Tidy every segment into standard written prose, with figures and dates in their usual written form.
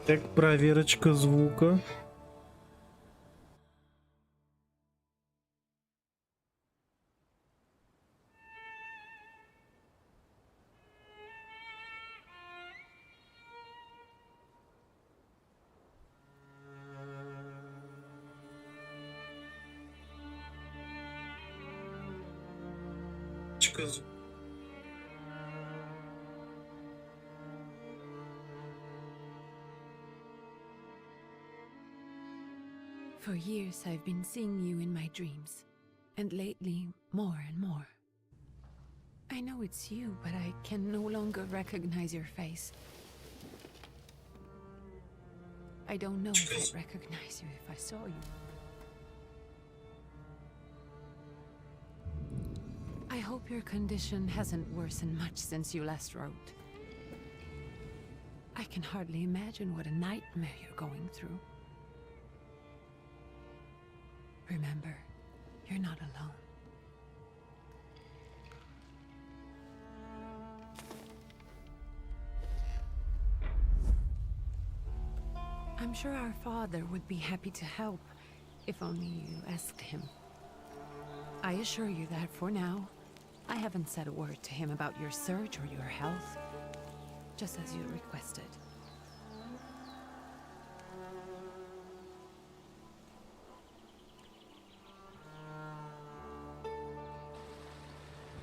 Так, проверочка звука. For years I've been seeing you in my dreams, and lately more and more. I know it's you, but I can no longer recognize your face. I don't know if I'd recognize you if I saw you. I hope your condition hasn't worsened much since you last wrote. I can hardly imagine what a nightmare you're going through. Remember, you're not alone. I'm sure our father would be happy to help, if only you asked him. I assure you that for now, I haven't said a word to him about your search or your health, just as you requested.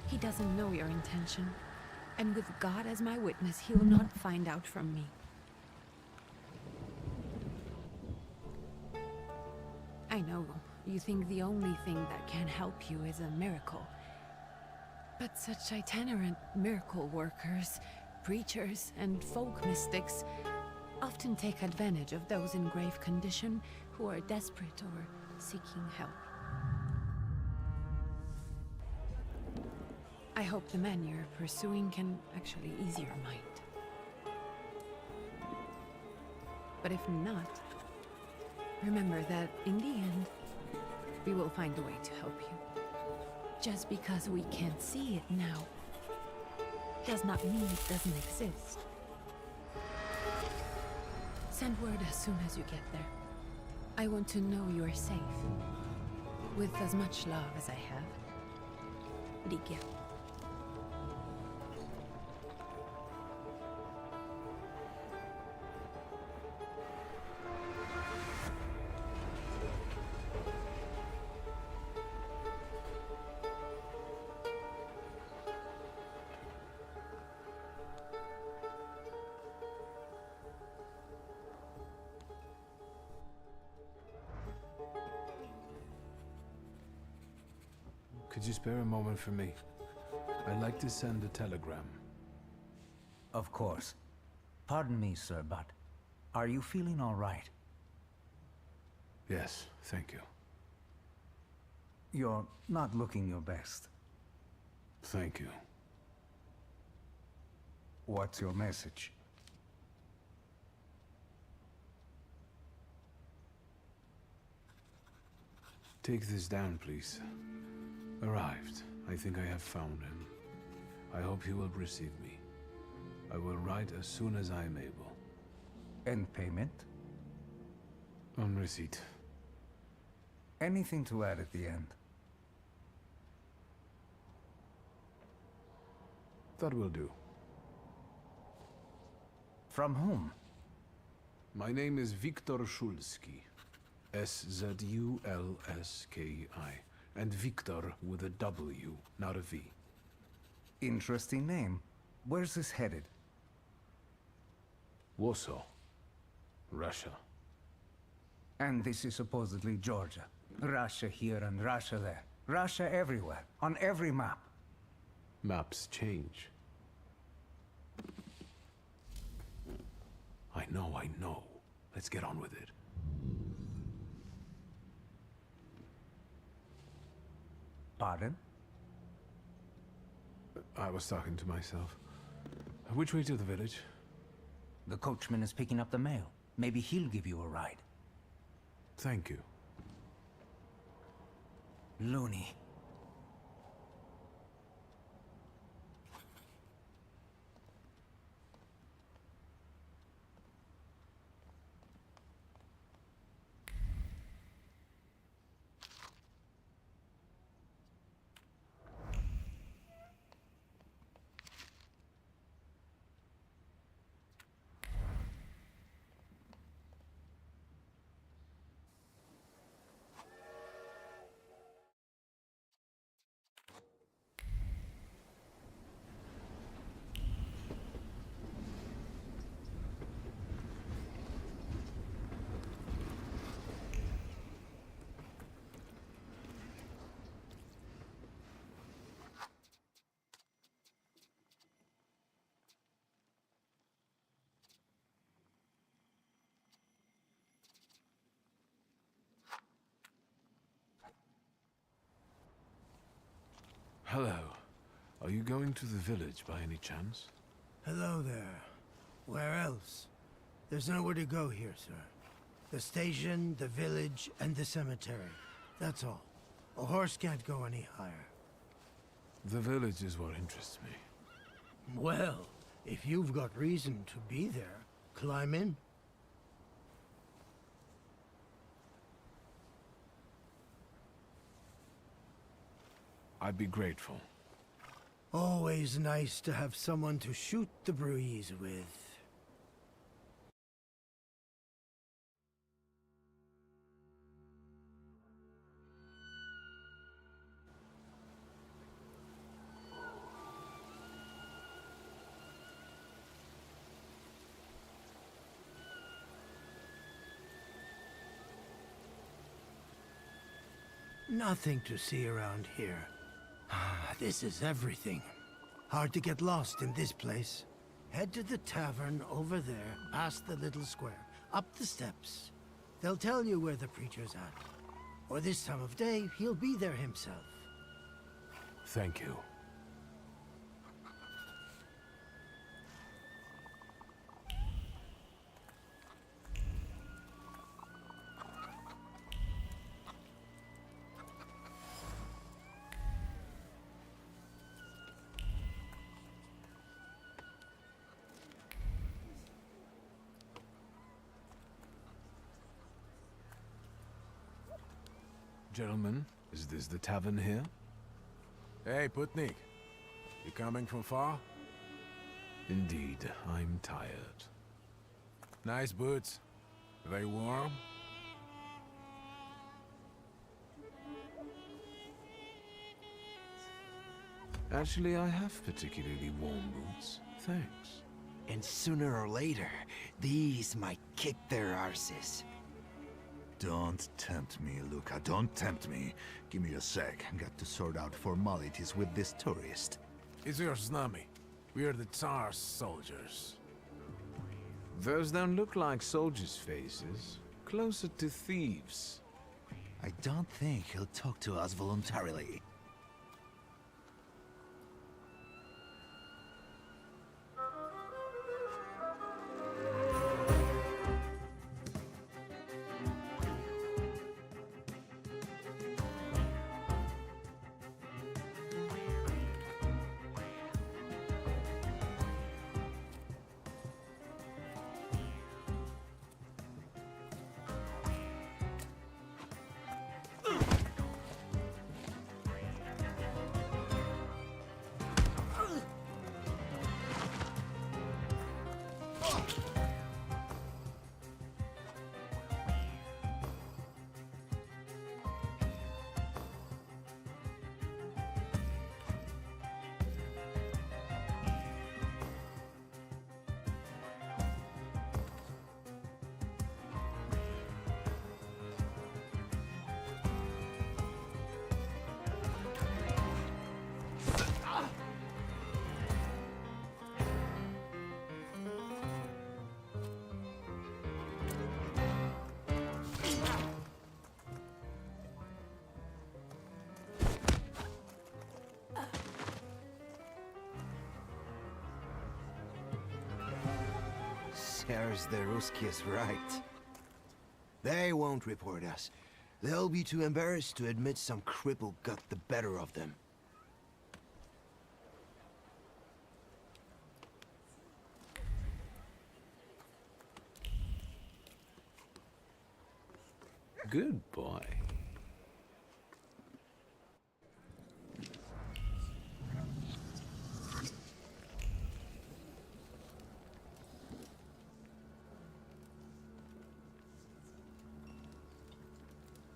He doesn't know your intention, and with God as my witness, he will not find out from me. I know you think the only thing that can help you is a miracle. But such itinerant miracle workers, preachers, and folk mystics often take advantage of those in grave condition who are desperate or seeking help. I hope the man you're pursuing can actually ease your mind. But if not, remember that in the end, we will find a way to help you. Just because we can't see it now, does not mean it doesn't exist. Send word as soon as you get there. I want to know you are safe. With as much love as I have. Ligia. Could you spare a moment for me? I'd like to send a telegram. Of course. Pardon me, sir, but are you feeling all right? Yes, thank you. You're not looking your best. Thank you. What's your message? Take this down, please. Arrived. I think I have found him. I hope he will receive me. I will write as soon as I am able. And payment? On receipt. Anything to add at the end? That will do. From whom? My name is Viktor Szulski. S-Z-U-L-S-K-I. And Victor with a W, not a V. Interesting name. Where's this headed? Warsaw. Russia. And this is supposedly Georgia. Russia here and Russia there. Russia everywhere. On every map. Maps change. I know. Let's get on with it. Pardon? I was talking to myself. Which way to the village? The coachman is picking up the mail. Maybe he'll give you a ride. Thank you. Loony. Hello. Are you going to the village by any chance? Hello there. Where else? There's nowhere to go here, sir. The station, the village, and the cemetery. That's all. A horse can't go any higher. The village is what interests me. Well, if you've got reason to be there, climb in. I'd be grateful. Always nice to have someone to shoot the breeze with. Nothing to see around here. This is everything. Hard to get lost in this place. Head to the tavern over there, past the little square, up the steps. They'll tell you where the preacher's at. Or this time of day, he'll be there himself. Thank you. Gentlemen, is this the tavern here? Hey, Putnik. You coming from far? Indeed, I'm tired. Nice boots. Are they warm? Actually, I have particularly warm boots. Thanks. And sooner or later, these might kick their arses. Don't tempt me, Luca. Don't tempt me. Give me a sec. Got to sort out formalities with this tourist. It's your snummy. We're the Tsar's soldiers. Those don't look like soldiers' faces. Closer to thieves. I don't think he'll talk to us voluntarily. There's the Ruskies right. They won't report us. They'll be too embarrassed to admit some cripple got the better of them. Good boy.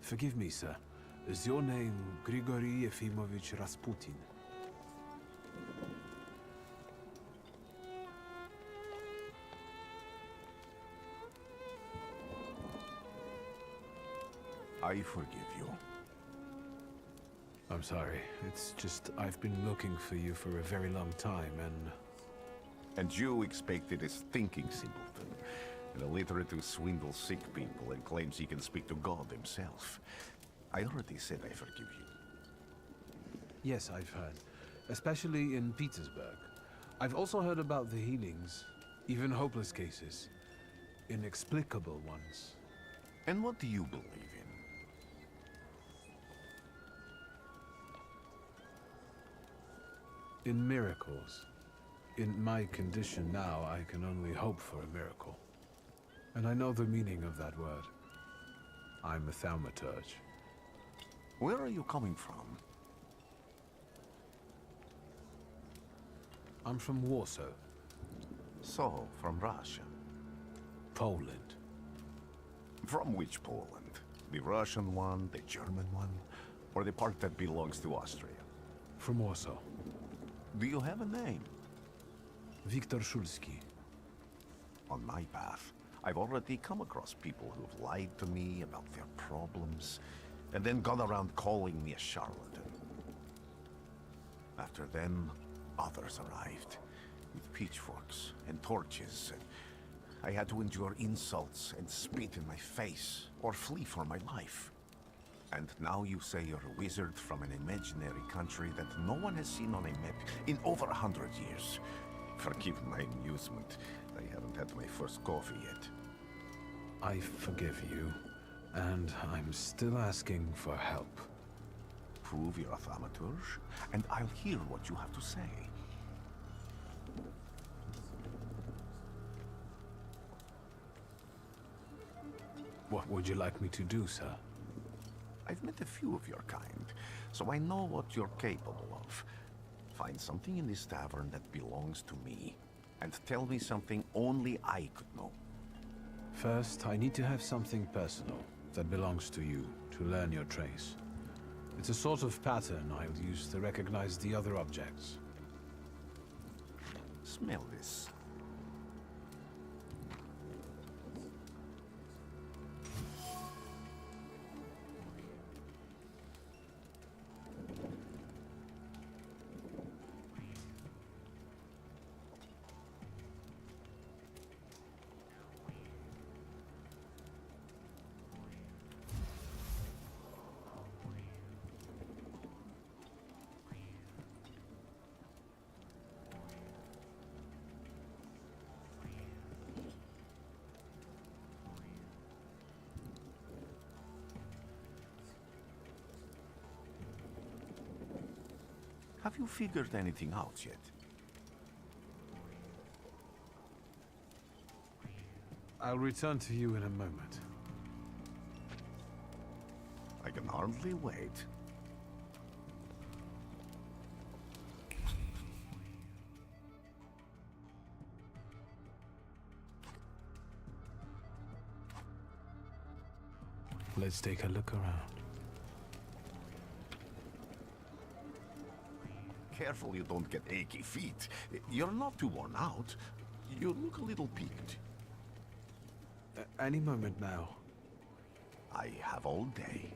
Forgive me, sir. Is your name Grigory Yefimovich Rasputin? I forgive you. I'm sorry. It's just I've been looking for you for a very long time, and... And you expected a thinking simpleton, an illiterate who swindles sick people and claims he can speak to God himself. I already said I forgive you. Yes, I've heard. Especially in Petersburg. I've also heard about the healings, even hopeless cases. Inexplicable ones. And what do you believe in? In miracles. In my condition now, I can only hope for a miracle. And I know the meaning of that word. I'm a Thaumaturge. Where are you coming from? I'm from Warsaw, So, from Russia. Poland. From which Poland? The Russian one, the German one, or the part that belongs to Austria? From Warsaw. Do you have a name? Viktor Szulski. On my path, I've already come across people who've lied to me about their problems, and then gone around calling me a charlatan. After them, others arrived, with pitchforks and torches, and I had to endure insults and spit in my face, or flee for my life. And now you say you're a wizard from an imaginary country that no one has seen on a map in over 100 years. Forgive my amusement. I haven't had my first coffee yet. I forgive you, and I'm still asking for help. Prove you're a Thaumaturge, and I'll hear what you have to say. What would you like me to do, sir? I've met a few of your kind, so I know what you're capable of. Find something in this tavern that belongs to me, and tell me something only I could know. First, I need to have something personal that belongs to you to learn your trace. It's a sort of pattern I'll use to recognize the other objects. Smell this. Have you figured anything out yet? I'll return to you in a moment. I can hardly wait. Let's take a look around. Careful you don't get achy feet. You're not too worn out. You look a little peaked. Any moment now. I have all day.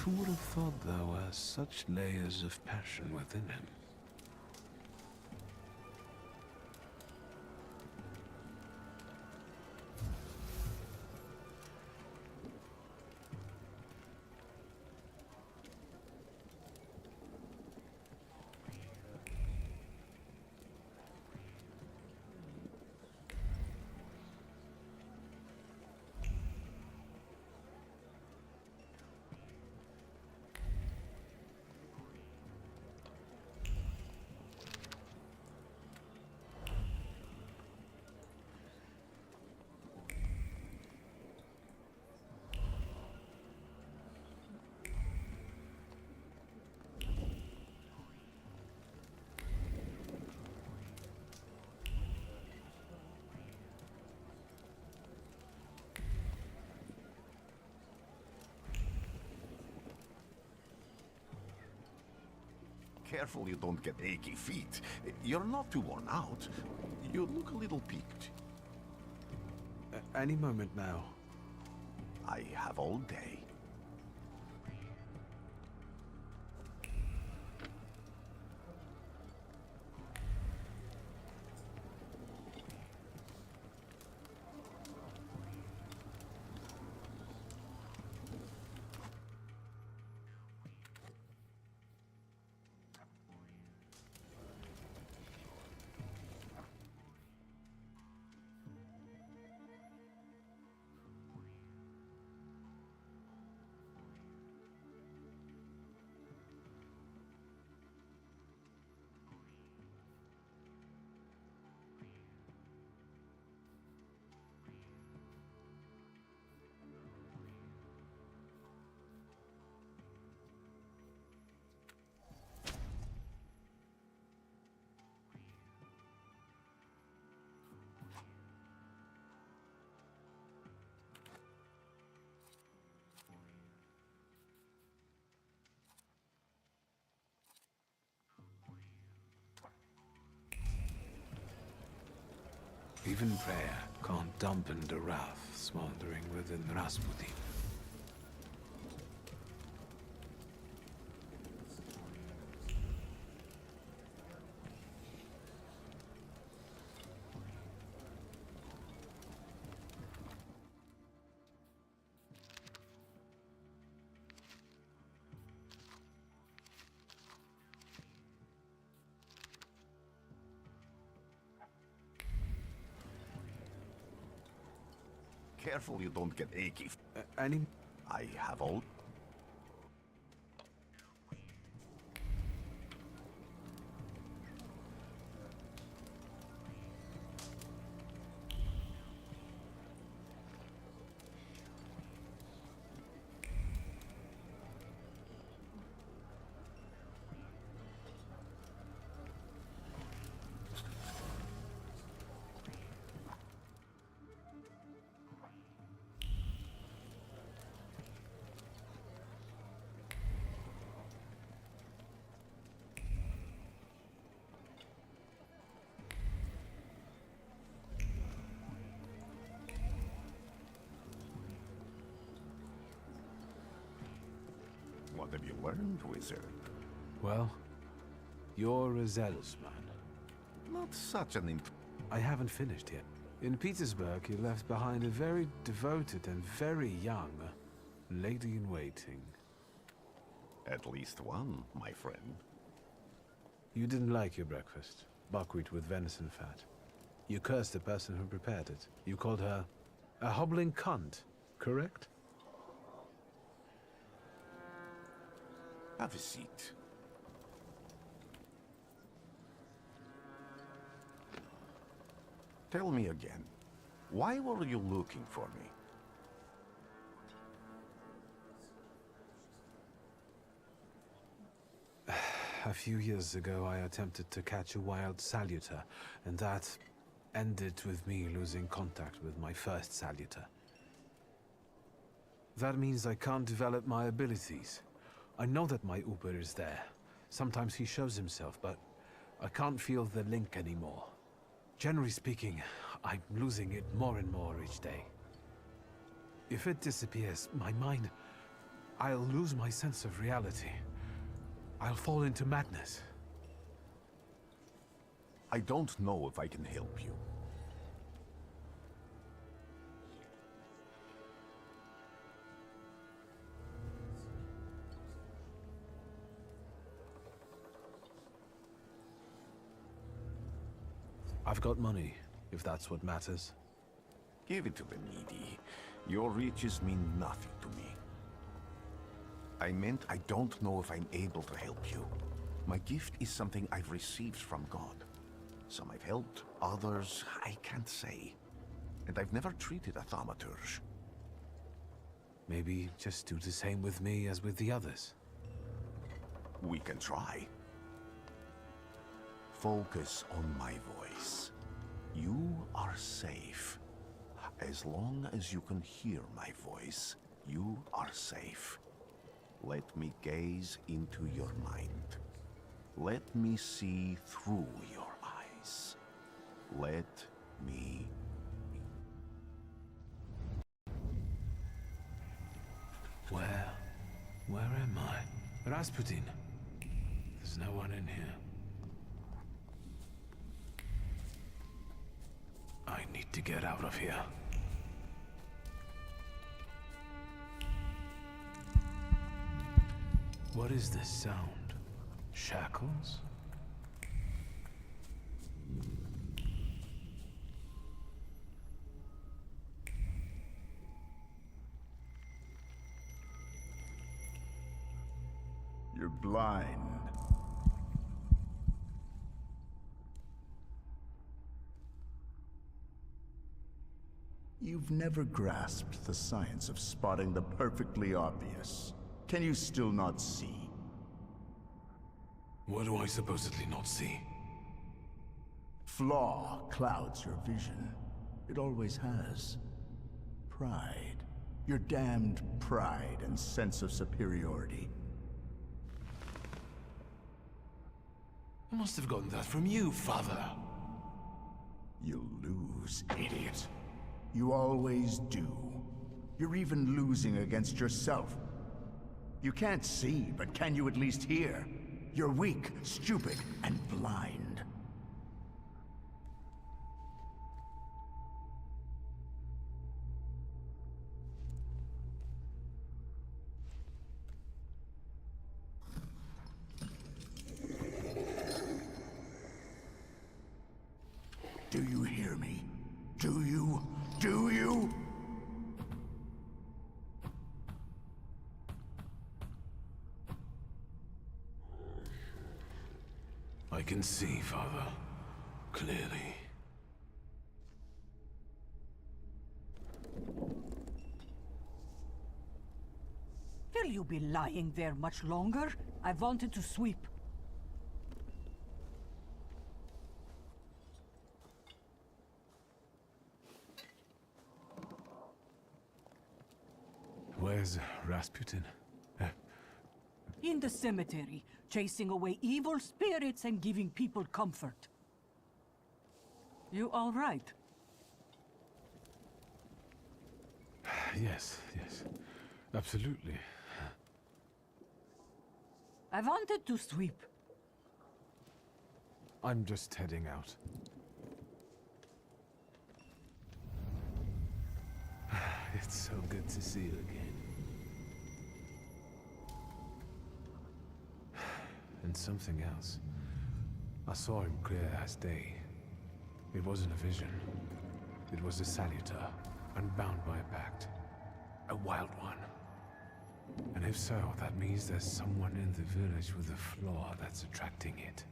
Who would have thought there were such layers of passion within him? Careful you don't get achy feet. You're not too worn out. You look a little peaked. Any moment now. I have all day. Even prayer can't dampen the wrath smoldering within Rasputin. Careful you don't get achy. Any... I have all... What have you learned, wizard? Well, you're a zealous man. Not such an I haven't finished yet. In Petersburg, you left behind a very devoted and very young lady-in-waiting. At least one, my friend. You didn't like your breakfast, buckwheat with venison fat. You cursed the person who prepared it. You called her a hobbling cunt, correct? Have a seat. Tell me again, why were you looking for me? A few years ago, I attempted to catch a wild saluter, and that ended with me losing contact with my first saluter. That means I can't develop my abilities. I know that my Uber is there. Sometimes he shows himself, but I can't feel the link anymore. Generally speaking, I'm losing it more and more each day. If it disappears, my mind... I'll lose my sense of reality. I'll fall into madness. I don't know if I can help you. I've got money, if that's what matters. Give it to the needy. Your riches mean nothing to me. I meant I don't know if I'm able to help you. My gift is something I've received from God. Some I've helped, others I can't say. And I've never treated a Thaumaturge. Maybe just do the same with me as with the others. We can try. Focus on my voice. You are safe. As long as you can hear my voice, you are safe. Let me gaze into your mind. Let me see through your eyes. Let me... Rasputin. There's no one in here. I need to get out of here. What is this sound? Shackles? You're blind. You've never grasped the science of spotting the perfectly obvious. Can you still not see? What do I supposedly not see? Flaw clouds your vision. It always has. Pride. Your damned pride and sense of superiority. I must have gotten that from you, Father. You'll lose, idiot. You always do. You're even losing against yourself. You can't see, but can you at least hear? You're weak, stupid, and blind. Do you hear me? Do you? Do you? I can see, Father. Clearly. Will you be lying there much longer? I wanted to sweep. Where's Rasputin? In the cemetery, chasing away evil spirits and giving people comfort. You all right? Yes, yes. Absolutely. I wanted to sweep. I'm just heading out. It's so good to see you again. And something else. I saw him clear as day. It wasn't a vision. It was a saluter, unbound by a pact. A wild one. And if so, that means there's someone in the village with a flaw that's attracting it.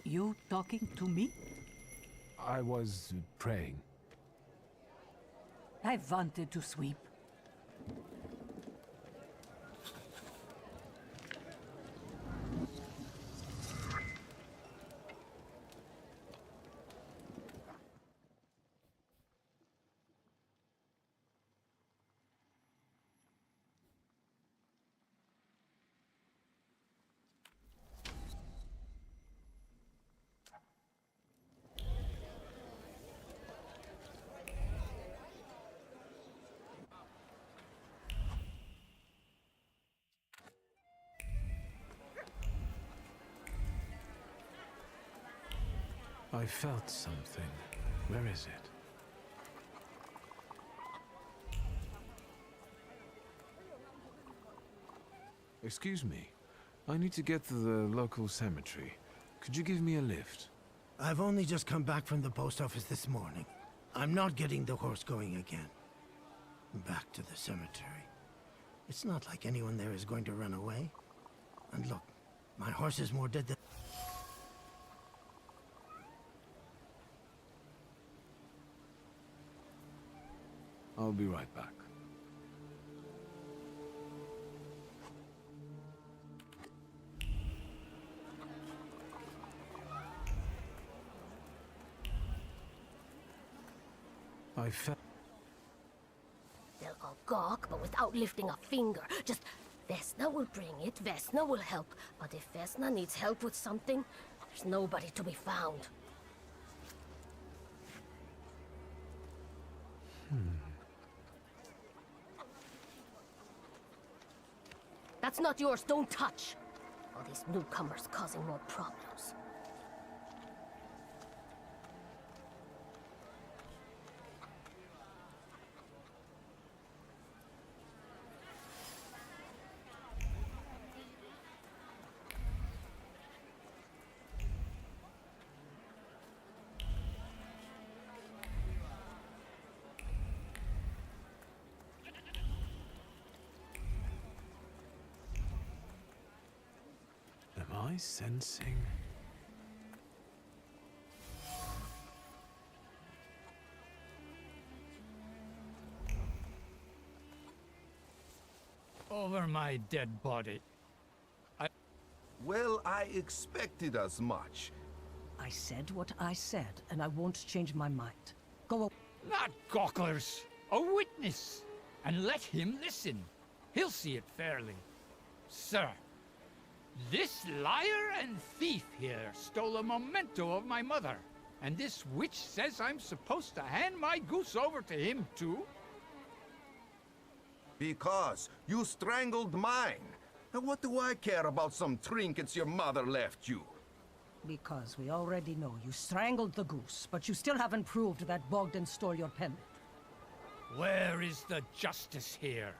You talking to me? I was praying. I wanted to sweep. I felt something. Where is it? Excuse me. I need to get to the local cemetery. Could you give me a lift? I've only just come back from the post office this morning. I'm not getting the horse going again. Back to the cemetery. It's not like anyone there is going to run away. And look, my horse is more dead than... I'll be right back. I felt... They'll all gawk, but without lifting a finger. Just, Vesna will bring it, Vesna will help. But if Vesna needs help with something, there's nobody to be found. That's not yours. Don't touch. All these newcomers causing more problems. Am I sensing? Over my dead body. Well, I expected as much. I said what I said, and I won't change my mind. Go. Not gawkers! A witness! And let him listen. He'll see it fairly. Sir, this liar and thief here stole a memento of my mother. And this witch says I'm supposed to hand my goose over to him too? Because you strangled mine. And what do I care about some trinkets your mother left you? Because we already know you strangled the goose, but you still haven't proved that Bogdan stole your pendant. Where is the justice here?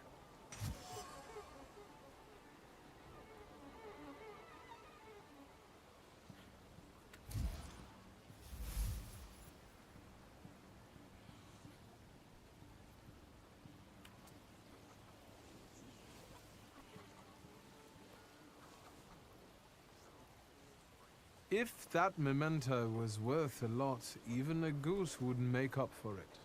If that memento was worth a lot, even a goose would make up for it.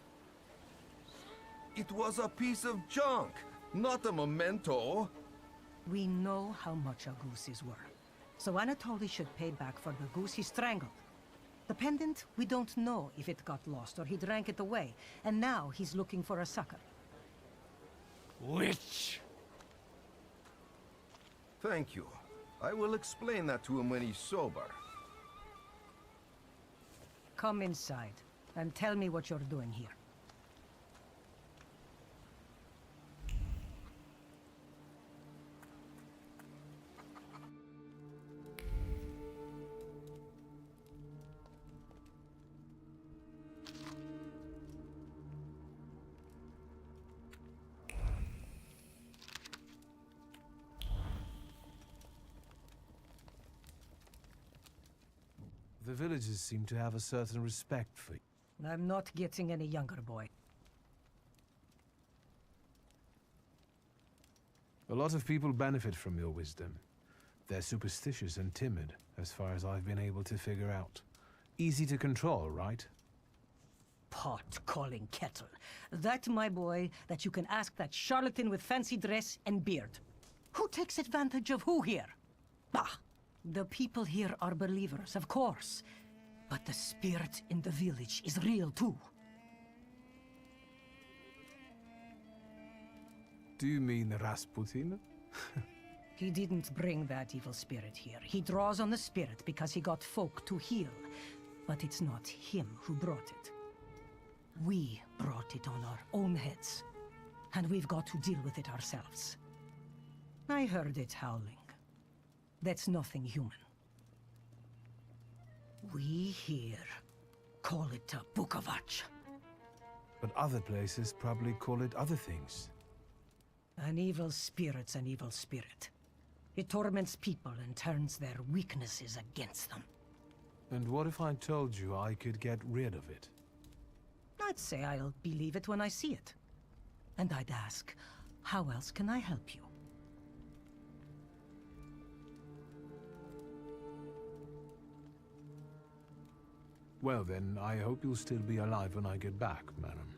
It was a piece of junk, not a memento. We know how much a goose is worth. So Anatoly should pay back for the goose he strangled. The pendant, we don't know if it got lost or he drank it away, and now he's looking for a sucker. Witch! Thank you. I will explain that to him when he's sober. Come inside, and tell me what you're doing here. The villagers seem to have a certain respect for you. I'm not getting any younger, boy. A lot of people benefit from your wisdom. They're superstitious and timid, as far as I've been able to figure out. Easy to control, right? Pot calling kettle. That, my boy, that you can ask that charlatan with fancy dress and beard. Who takes advantage of who here? Bah! The people here are believers, of course. But the spirit in the village is real too. Do you mean Rasputin? He didn't bring that evil spirit here. He draws on the spirit because he got folk to heal. But it's not him who brought it. We brought it on our own heads. And we've got to deal with it ourselves. I heard it howling. That's nothing human. We here call it a bukovac. But other places probably call it other things. An evil spirit's an evil spirit. It torments people and turns their weaknesses against them. And what if I told you I could get rid of it? I'd say I'll believe it when I see it. And I'd ask, how else can I help you? Well then, I hope you'll still be alive when I get back, madam.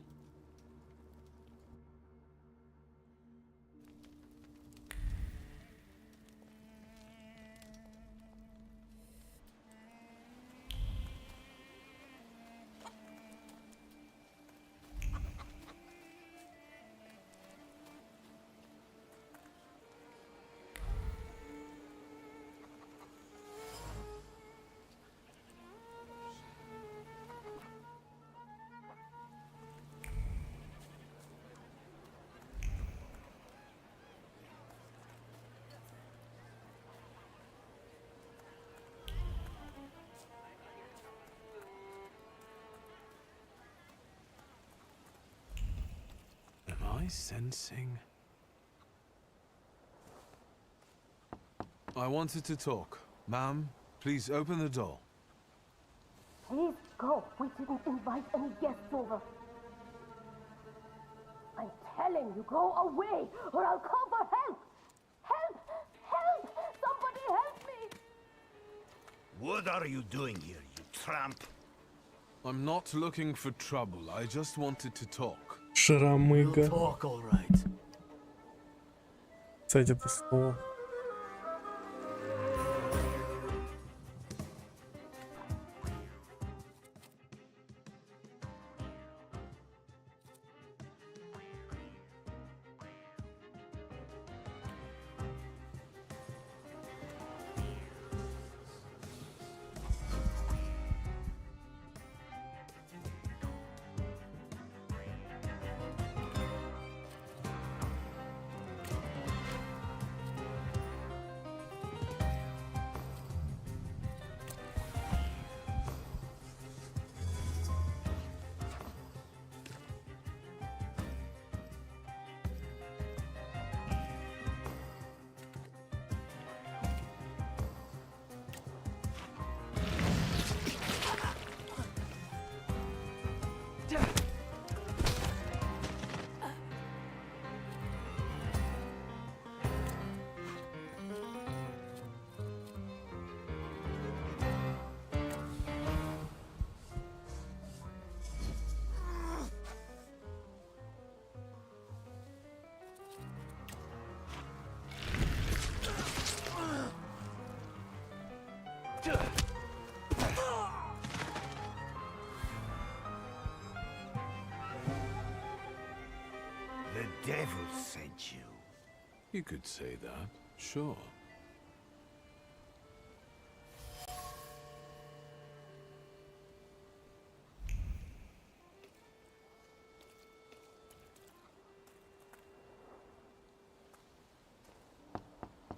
I sensing? I wanted to talk. Ma'am, please open the door. Please go. We didn't invite any guests over. I'm telling you, go away, or I'll call for help! Help! Help! Somebody help me! What are you doing here, you tramp? I'm not looking for trouble. I just wanted to talk. Шрамыга. Talk, all right. Кстати, это слово. The devil sent you. You could say that, sure.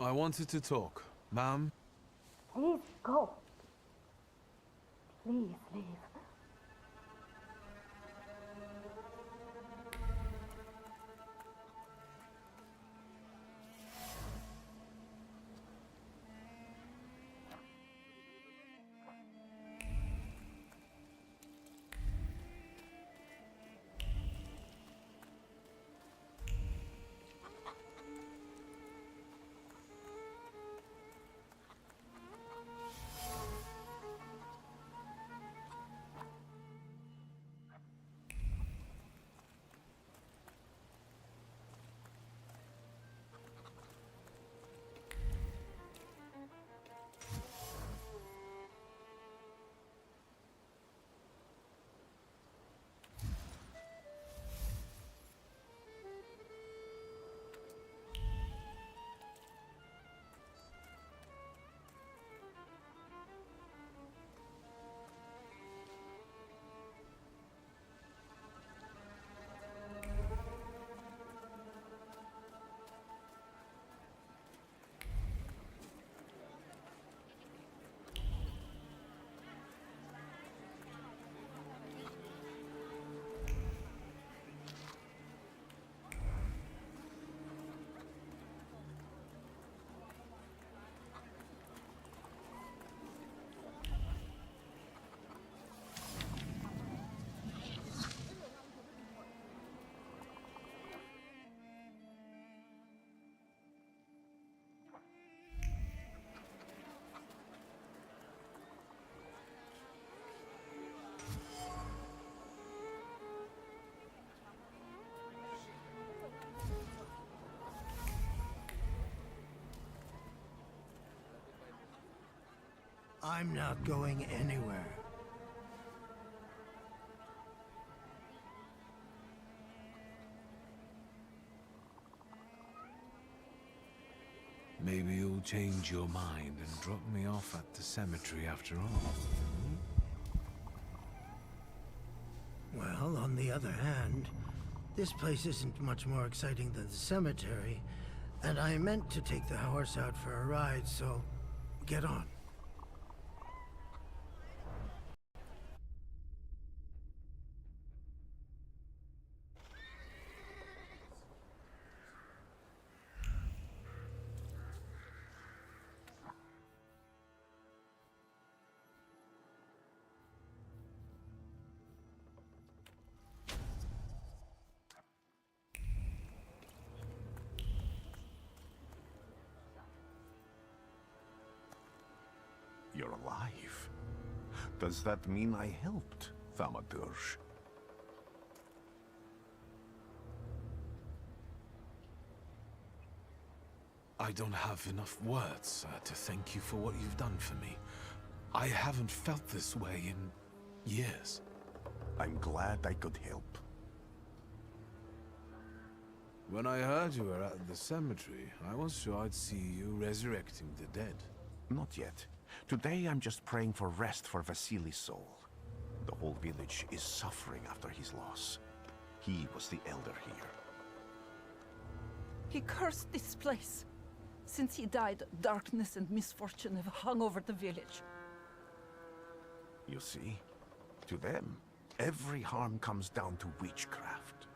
I wanted to talk. Ma'am? Please go. Please leave. I'm not going anywhere. Maybe you'll change your mind and drop me off at the cemetery after all. Well, on the other hand, this place isn't much more exciting than the cemetery, and I meant to take the horse out for a ride, so get on. Does that mean I helped, Thaumaturge? I don't have enough words to thank you for what you've done for me. I haven't felt this way in years. I'm glad I could help. When I heard you were at the cemetery, I was sure I'd see you resurrecting the dead. Not yet. Today I'm just praying for rest for Vasily's soul. The whole village is suffering after his loss. He was the elder here. He cursed this place. Since he died, darkness and misfortune have hung over the village. You see, to them, every harm comes down to witchcraft.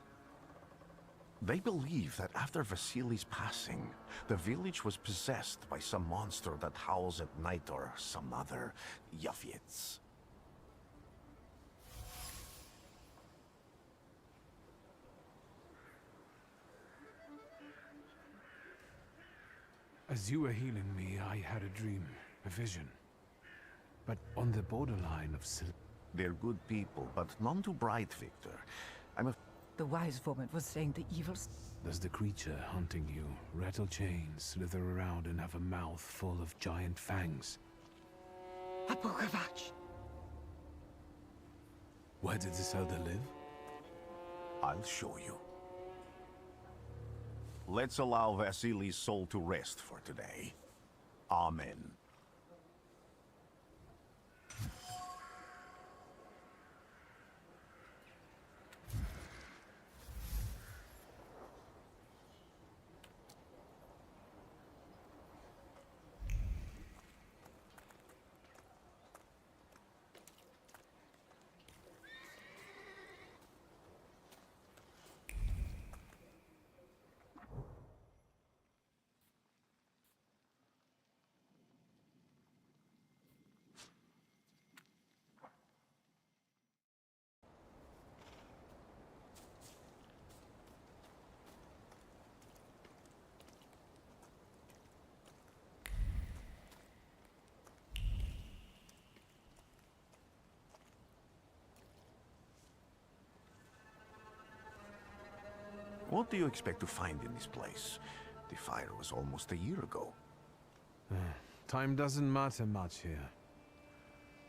They believe that after Vasily's passing, the village was possessed by some monster that howls at night or some other Yafiets. As you were healing me, I had a dream, a vision. But on the borderline of They're good people, but none too bright, Victor. The wise woman was saying the evils. Does the creature hunting you rattle chains, slither around, and have a mouth full of giant fangs? A Pogavach. Where did this elder live? I'll show you. Let's allow Vasily's soul to rest for today. Amen. What do you expect to find in this place? The fire was almost a year ago. Time doesn't matter much here.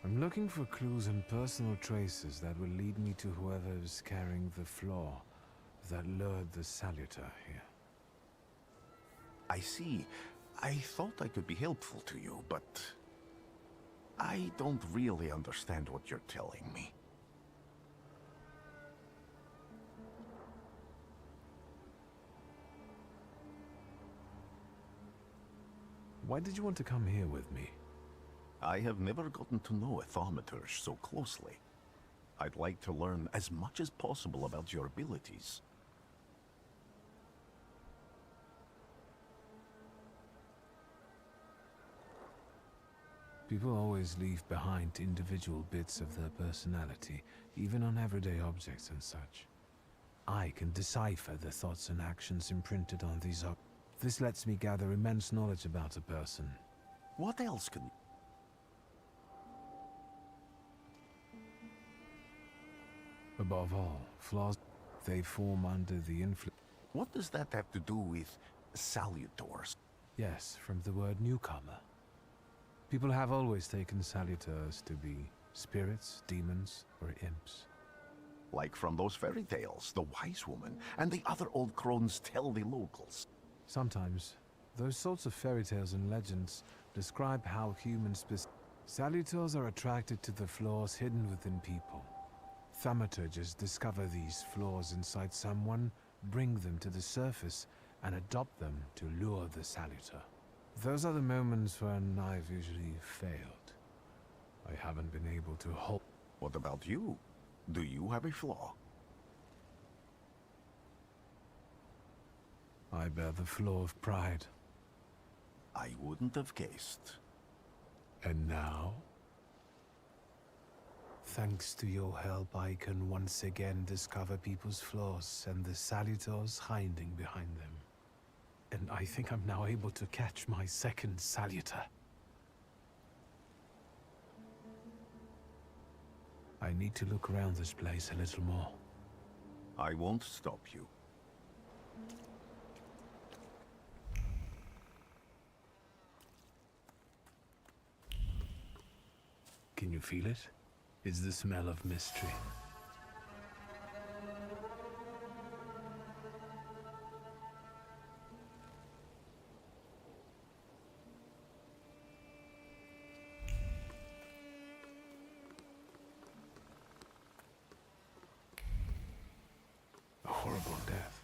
I'm looking for clues and personal traces that will lead me to whoever is carrying the flaw that lured the saluter here. I see. I thought I could be helpful to you, but I don't really understand what you're telling me. Why did you want to come here with me? I have never gotten to know a Thaumaturge so closely. I'd like to learn as much as possible about your abilities. People always leave behind individual bits of their personality, even on everyday objects and such. I can decipher the thoughts and actions imprinted on these objects. This lets me gather immense knowledge about a person. What else can... Above all, flaws, they form under the influence. What does that have to do with salutors? Yes, from the word newcomer. People have always taken salutors to be spirits, demons, or imps. Like from those fairy tales, the wise woman and the other old crones tell the locals. Sometimes, those sorts of fairy tales and legends describe how humans... Salutors are attracted to the flaws hidden within people. Thaumaturges discover these flaws inside someone, bring them to the surface, and adopt them to lure the salutor. Those are the moments when I've usually failed. I haven't been able to hold... What about you? Do you have a flaw? I bear the flaw of pride. I wouldn't have guessed. And now? Thanks to your help, I can once again discover people's flaws and the salutors hiding behind them. And I think I'm now able to catch my second salutor. I need to look around this place a little more. I won't stop you. Can you feel it? It's the smell of mystery. A horrible death.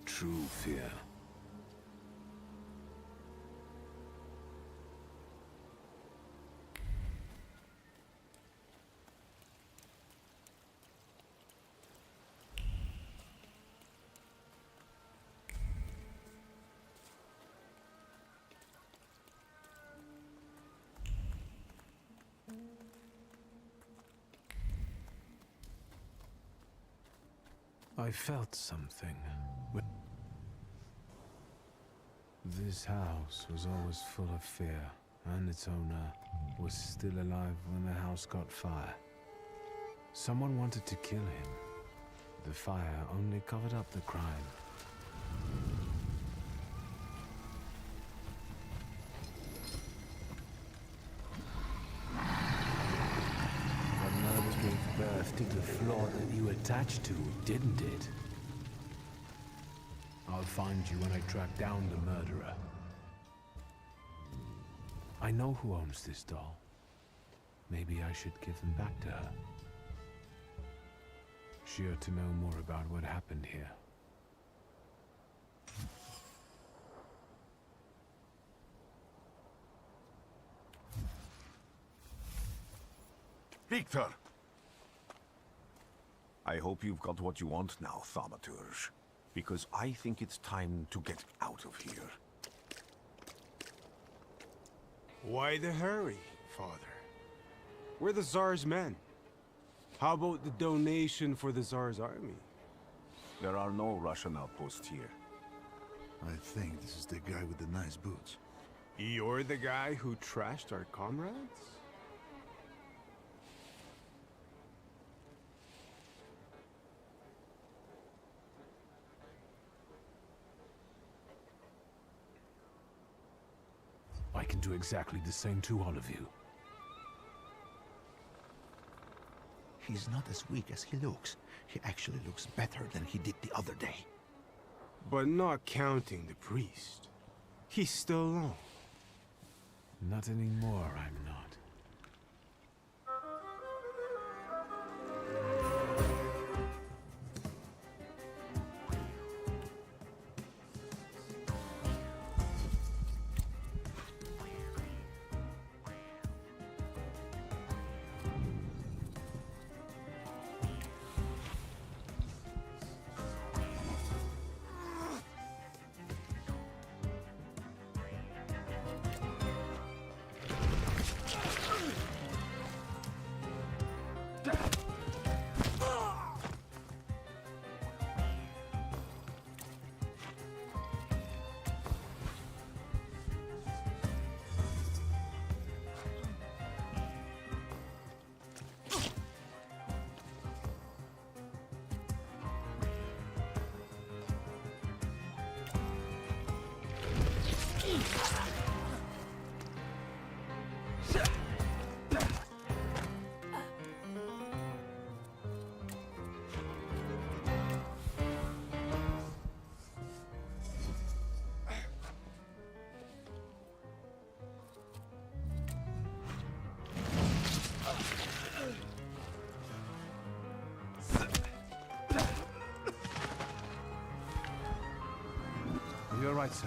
True fear. I felt something. This house was always full of fear, and its owner was still alive when the house caught fire. Someone wanted to kill him. The fire only covered up the crime. The murder gave birth to the flaw that you attached to, didn't it? I'll find you when I track down the murderer. I know who owns this doll. Maybe I should give them back to her. She ought to know more about what happened here. Victor! I hope you've got what you want now, Thaumaturge. Because I think it's time to get out of here. Why the hurry, Father? We're the Tsar's men. How about the donation for the Tsar's army? There are no Russian outposts here. I think this is the guy with the nice boots. You're the guy who trashed our comrades? I can do exactly the same to all of you. He's not as weak as he looks. He actually looks better than he did the other day. But not counting the priest. He's still alone. Not anymore, I'm not. You're right, sir.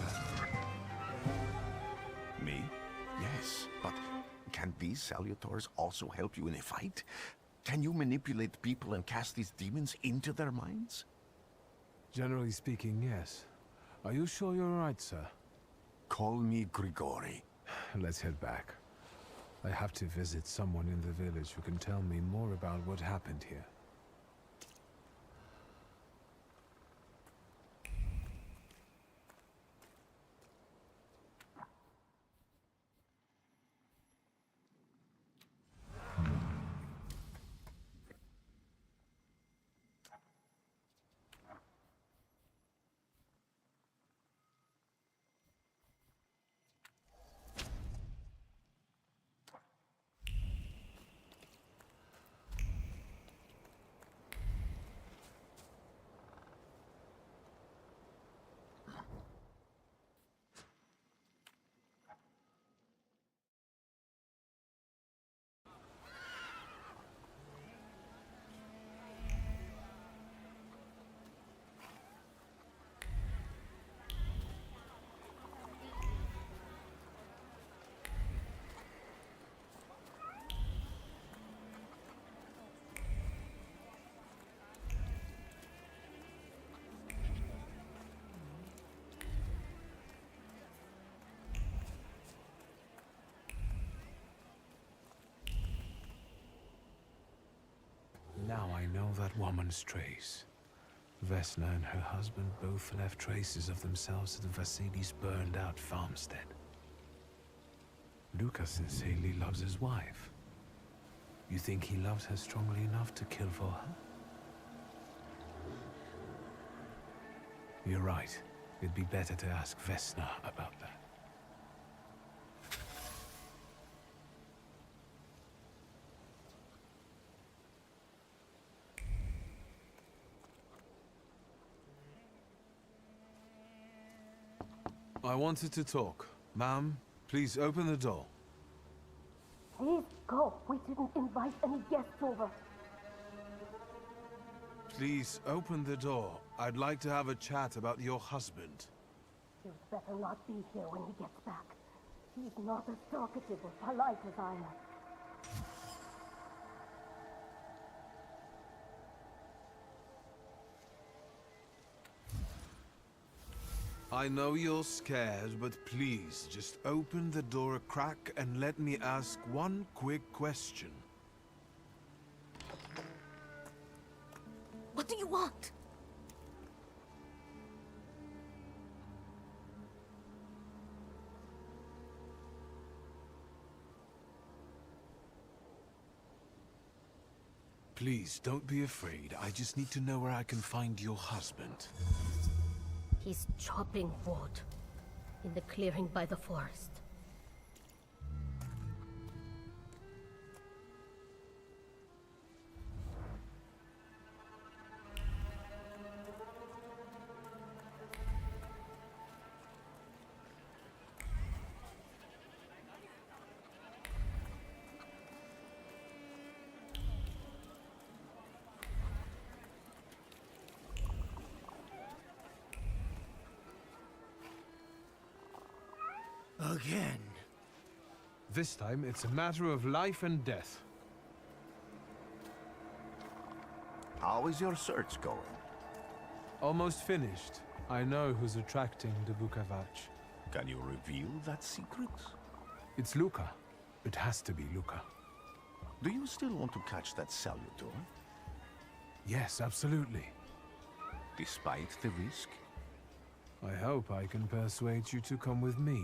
Me? Yes, but can these salutars also help you in a fight? Can you manipulate people and cast these demons into their minds? Generally speaking, yes. Are you sure you're right, sir? Call me Grigori. Let's head back. I have to visit someone in the village who can tell me more about what happened here. Now I know that woman's trace. Vesna and her husband both left traces of themselves at Vasily's burned-out farmstead. Luka sincerely loves his wife. You think he loves her strongly enough to kill for her? You're right. It'd be better to ask Vesna about that. I wanted to talk. Ma'am, please open the door. Please go. We didn't invite any guests over. Please open the door. I'd like to have a chat about your husband. You'd better not be here when he gets back. He's not as talkative or polite as I am. I know you're scared, but please, just open the door a crack and let me ask one quick question. What do you want? Please, don't be afraid. I just need to know where I can find your husband. He's chopping wood in the clearing by the forest. Again. This time, it's a matter of life and death. How is your search going? Almost finished. I know who's attracting the Bukavach. Can you reveal that secret? It's Luka. It has to be Luka. Do you still want to catch that Salutor? Yes, absolutely. Despite the risk? I hope I can persuade you to come with me.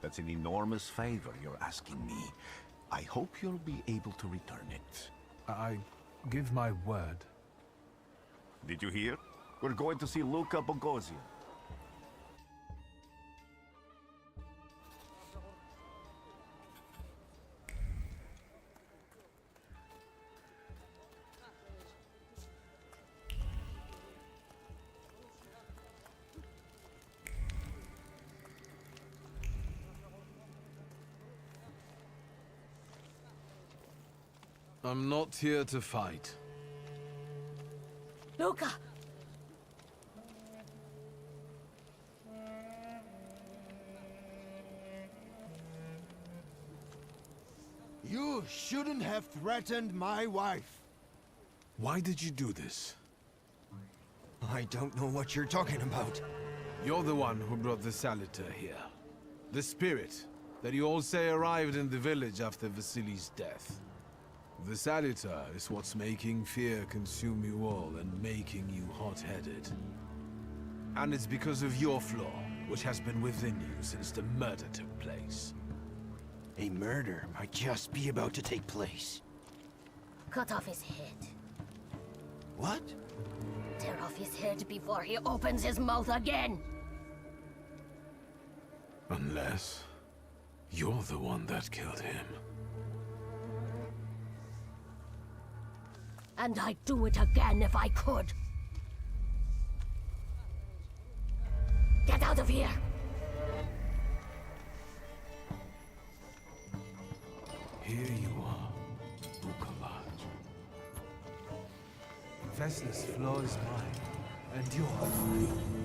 That's an enormous favor you're asking me. I hope you'll be able to return it. I give my word. Did you hear? We're going to see Luka Bogosian. I'm not here to fight. Luka! You shouldn't have threatened my wife. Why did you do this? I don't know what you're talking about. You're the one who brought the Salutor here. The spirit. that you all say arrived in the village after Vasily's death. The Salutar is what's making fear consume you all and making you hot-headed. And it's because of your flaw, which has been within you since the murder took place. A murder might just be about to take place. Cut off his head. What? Tear off his head before he opens his mouth again. Unless you're the one that killed him. And I'd do it again if I could. Get out of here! Here you are, Bukalaj. Vesna's flaw is mine, and you're mine.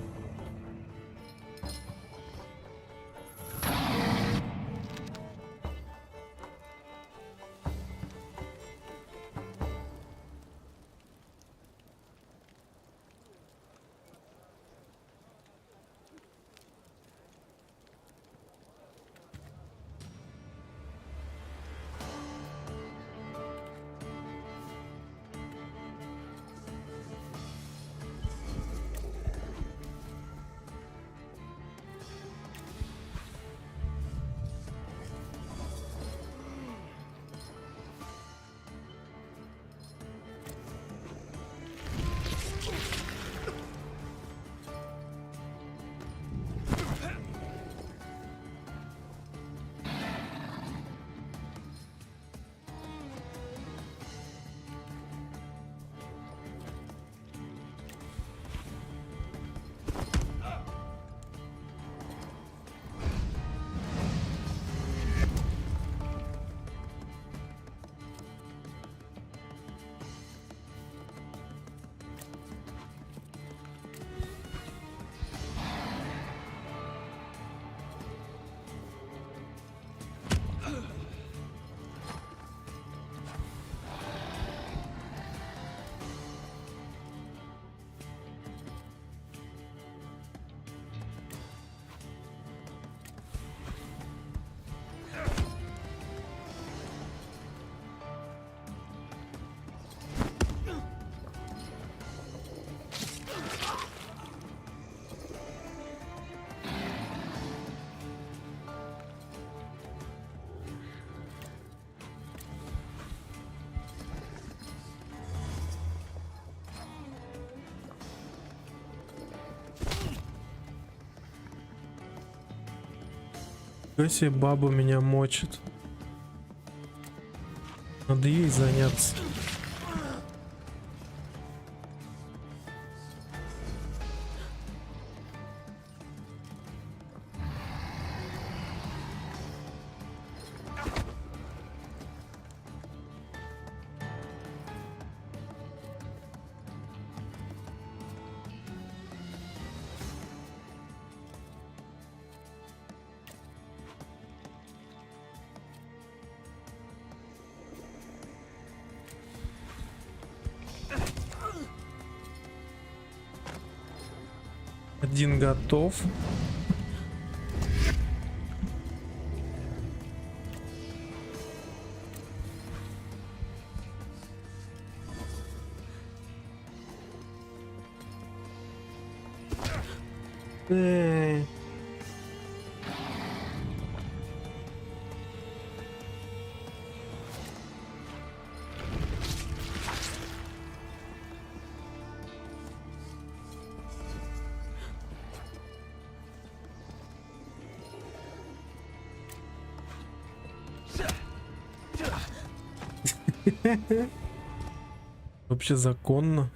Если баба меня мочит. Надо ей заняться. Один готов. Вообще законно.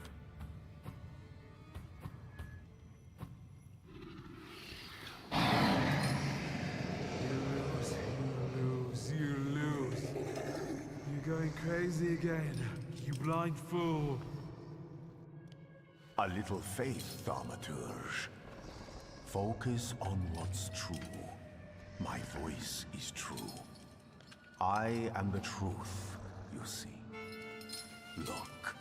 You lose. You're going crazy again, you blind fool. A little faith, Thaumaturge. Focus on what's true. My voice is true. I am the truth, you see. Look.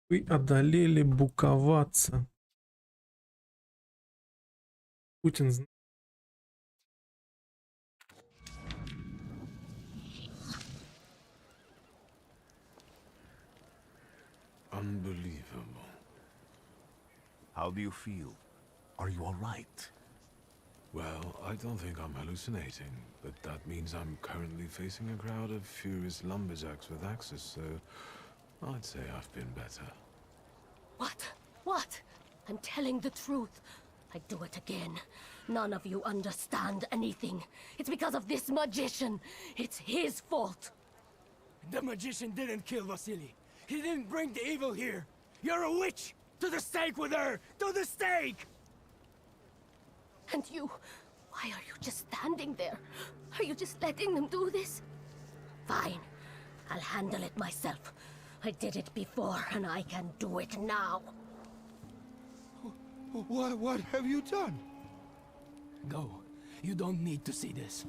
Вы одолели буковаться. Путин Unbelievable. How do you feel? Are you all right? Well, I don't think I'm hallucinating, but that means I'm currently facing a crowd of furious lumberjacks with axes, so I'd say I've been better. What? What? I'm telling the truth. I do it again. None of you understand anything. It's because of this magician. It's his fault. The magician didn't kill Vasily. He didn't bring the evil here. You're a witch! To the stake with her! To the stake! And you, why are you just standing there? Are you just letting them do this? Fine. I'll handle it myself. I did it before, and I can do it now. What have you done? Go. You don't need to see this.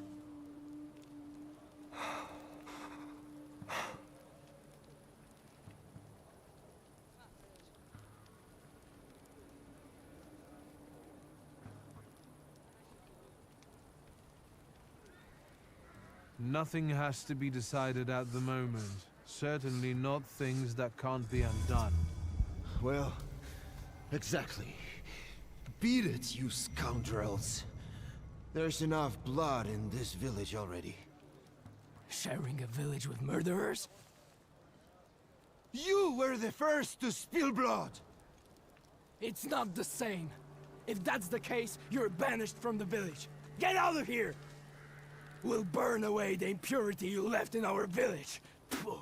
Nothing has to be decided at the moment. Certainly not things that can't be undone. Well, exactly. Beat it, you scoundrels. There's enough blood in this village already. Sharing a village with murderers? You were the first to spill blood! It's not the same. If that's the case, you're banished from the village. Get out of here! We'll burn away the impurity you left in our village. Phew.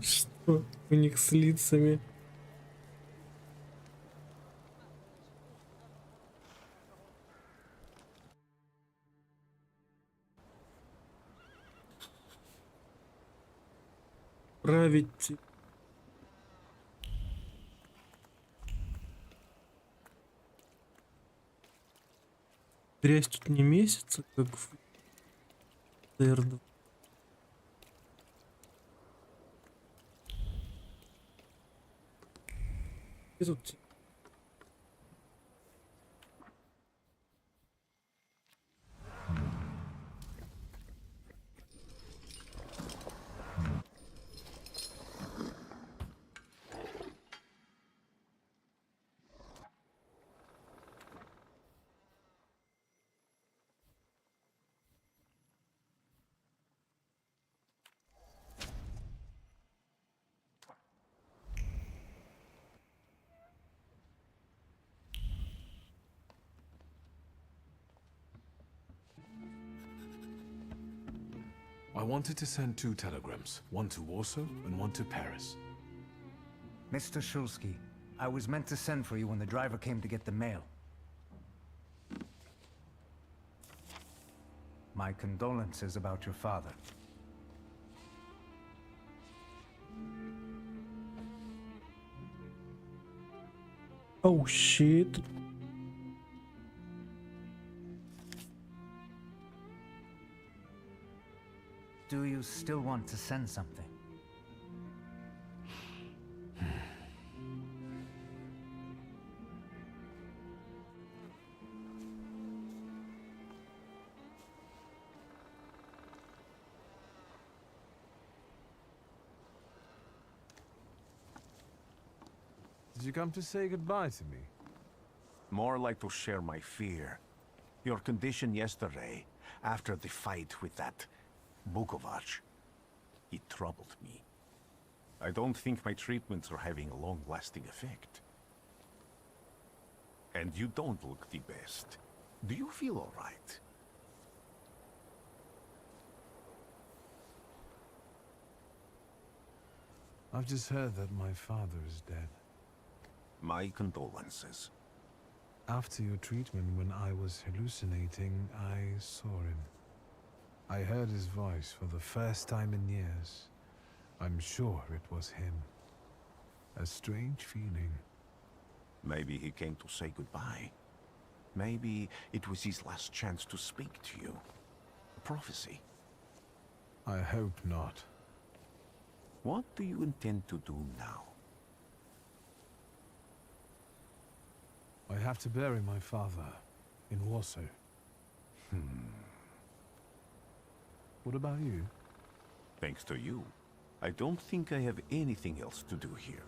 Что у них с лицами? Править. Грязь тут не месяца, как в ТР2. И тут I wanted to send 2 telegrams, one to Warsaw and one to Paris. Mr. Shulsky, I was meant to send for you when the driver came to get the mail. My condolences about your father. Oh shit. Do you still want to send something? Did you come to say goodbye to me? More like to share my fear. Your condition yesterday, after the fight with that Bukovac, it troubled me. I don't think my treatments are having a long-lasting effect. And you don't look the best. Do you feel all right? I've just heard that my father is dead. My condolences. After your treatment, when I was hallucinating, I saw him. I heard his voice for the first time in years. I'm sure it was him. A strange feeling. Maybe he came to say goodbye. Maybe it was his last chance to speak to you. A prophecy. I hope not. What do you intend to do now? I have to bury my father in Warsaw. What about you? Thanks to you, I don't think I have anything else to do here.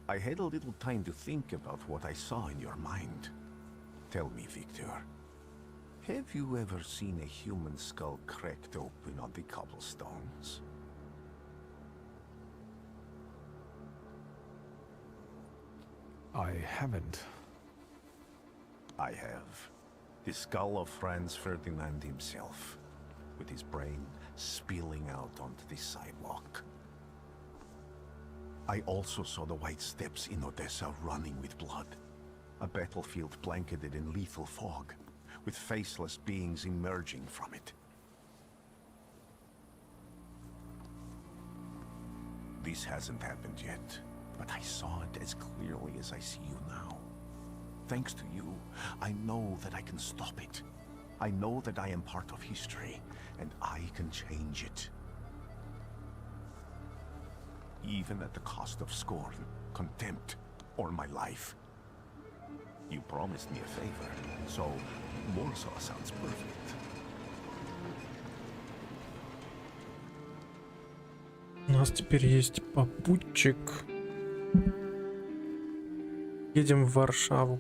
I had a little time to think about what I saw in your mind. Tell me, Victor, have you ever seen a human skull cracked open on the cobblestones? I haven't. I have. The skull of Franz Ferdinand himself, with his brain spilling out onto the sidewalk. I also saw the white steps in Odessa running with blood. A battlefield blanketed in lethal fog, with faceless beings emerging from it. This hasn't happened yet, but I saw it as clearly as I see you now. Thanks to you, I know that I can stop it. I know that I am part of history, and I can change it. Even at the cost of scorn, contempt, or my life. You promised me a favor, so Warsaw sounds perfect. У нас теперь есть попутчик. Едем в Варшаву.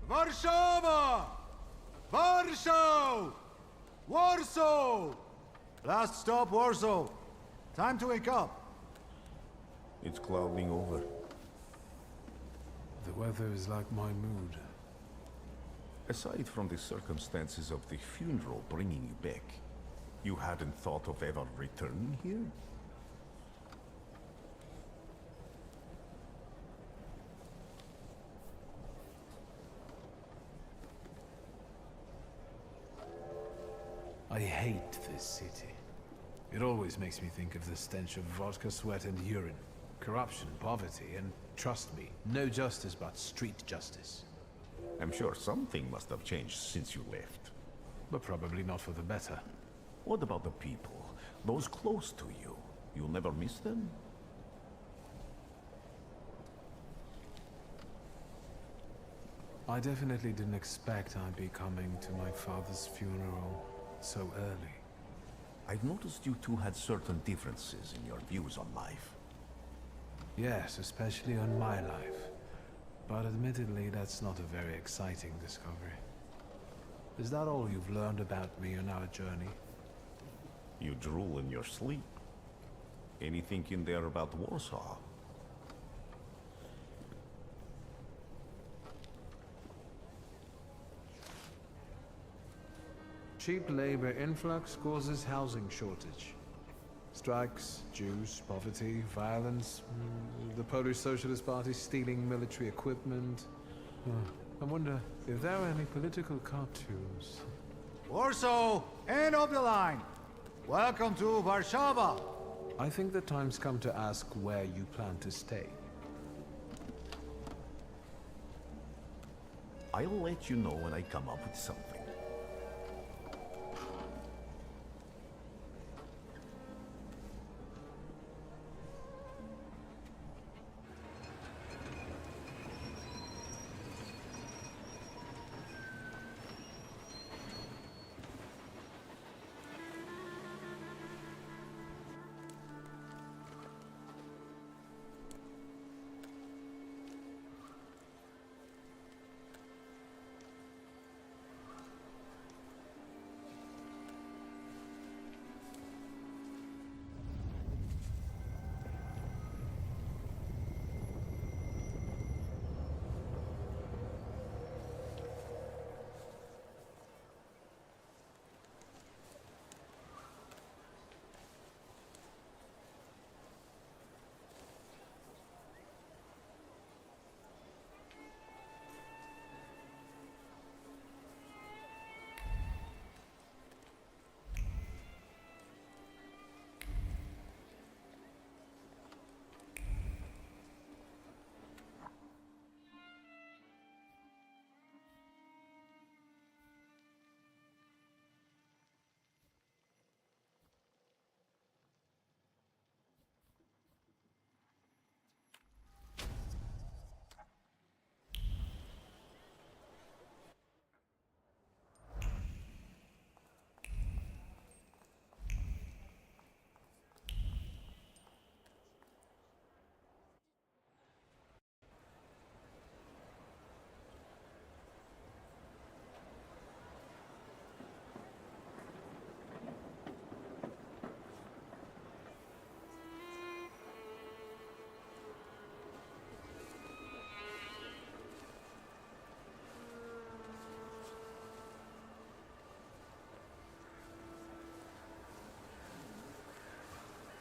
Warszawa! Warsaw! Warsaw! Last stop, Warsaw. Time to wake up. It's clouding over. The weather is like my mood. Aside from the circumstances of the funeral bringing you back, you hadn't thought of ever returning here? I hate this city. It always makes me think of the stench of vodka, sweat, and urine. Corruption, poverty, and trust me, no justice but street justice. I'm sure something must have changed since you left. But probably not for the better. What about the people? Those close to you? You'll never miss them? I definitely didn't expect I'd be coming to my father's funeral so early. I've noticed you two had certain differences in your views on life. Yes, especially on my life. But admittedly, that's not a very exciting discovery. Is that all you've learned about me on our journey? You drool in your sleep. Anything in there about Warsaw? cheap labor influx causes housing shortage. Strikes, Jews, poverty, violence, the Polish Socialist Party stealing military equipment. I wonder if there are any political cartoons. Warsaw, end of the line. Welcome to Warsaw. I think the time's come to ask where you plan to stay. I'll let you know when I come up with something.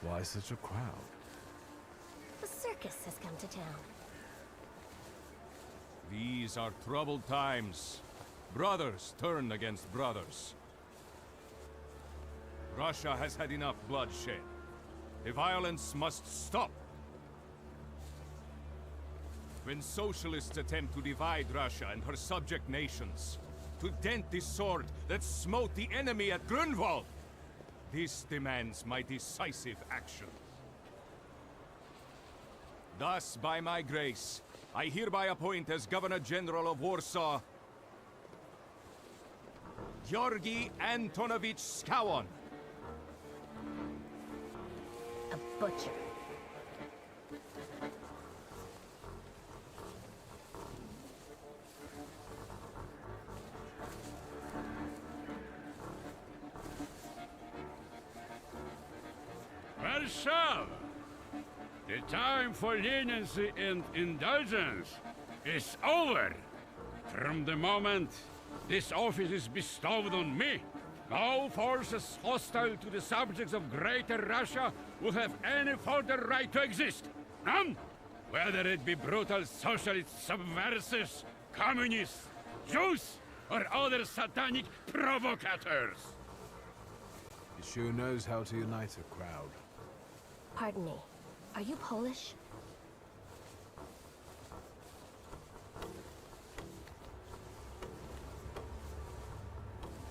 Why such a crowd? The circus has come to town. These are troubled times. Brothers turn against brothers. Russia has had enough bloodshed. The violence must stop. When socialists attempt to divide Russia and her subject nations, to dent the sword that smote the enemy at Grunwald, this demands my decisive action. Thus, by my grace, I hereby appoint as Governor General of Warsaw, Georgi Antonovich Skowon. A butcher. Warsaw! The time for leniency and indulgence is over. From the moment this office is bestowed on me, no forces hostile to the subjects of Greater Russia will have any further right to exist. None! Whether it be brutal socialist subversives, communists, Jews, or other satanic provocators. He sure knows how to unite a crowd. Pardon me. Are you Polish?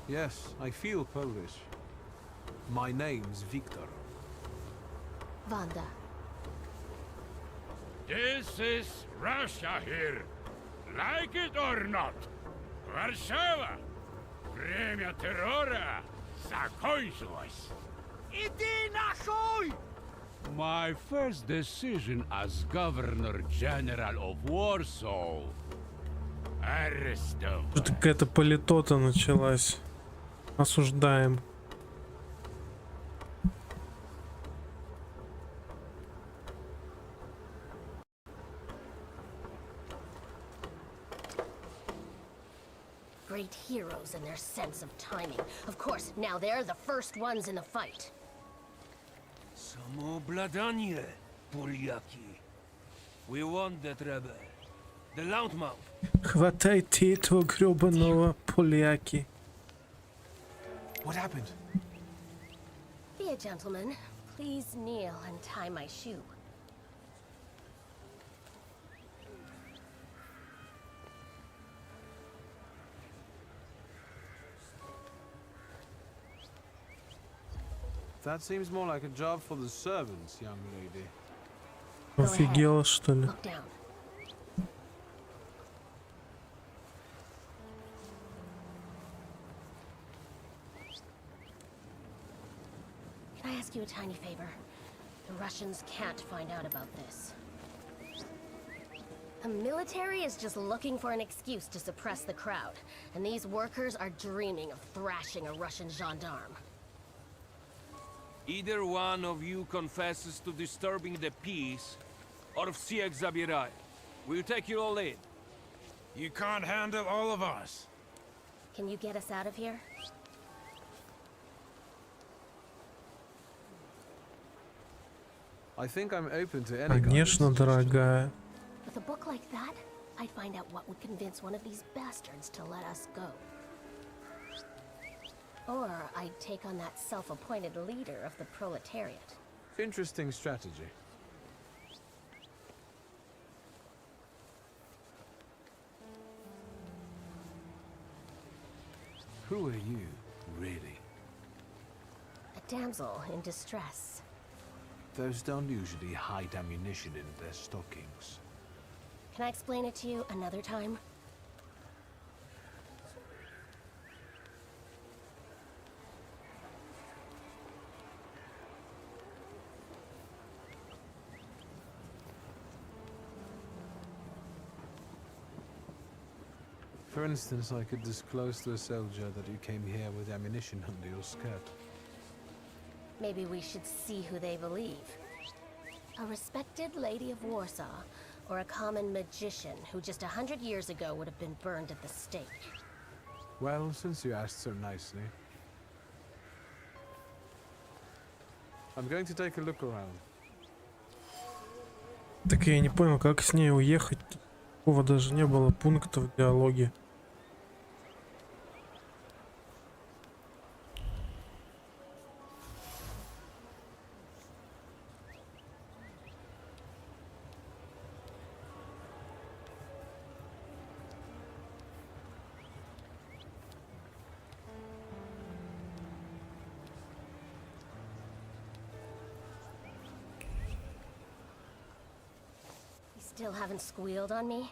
Yes, I feel Polish. My name's Victor. Wanda. This is Russia here. Like it or not. Warszawa. Время террора закончилось. Иди нахуй! My first decision as Governor General of Warsaw. Арестовать. Что-то какая-то политота началась. Осуждаем. Great heroes and their sense of timing. Of course, now they're the first ones in the fight. Самообладание, поляки. We want that rebel. The Loudmouth. Хватайте этого грёбаного поляки. What happened? Be a gentleman. Please kneel and tie my shoe. That seems more like a job for the servants, young lady. Офигела, что ли? Look down. Can I ask you a tiny favor? The Russians can't find out about this. The military is just looking for an excuse to suppress the crowd, and these workers are dreaming of thrashing a Russian gendarme. Either one of you confesses to disturbing the peace, or всех забирай. We'll take you all in. You can't handle all of us. Can you get us out of here? I think I'm open to any Конечно, дорогая. With a book like that, I'd find out what would convince one of these bastards to let us go. Or I'd take on that self-appointed leader of the proletariat. Interesting strategy. Who are you, really? A damsel in distress. Those don't usually hide ammunition in their stockings. Can I explain it to you another time? For instance, I could disclose to a soldier that you came here with ammunition under your skirt. Maybe we should see who they believe. A respected lady of Warsaw, or a common magician who just 100 years ago would have been burned at the stake. Well, since you asked so nicely, I'm going to take a look around. Так я не понял, как с ней уехать. Такого даже не было пункта в диалоге. Still haven't squealed on me?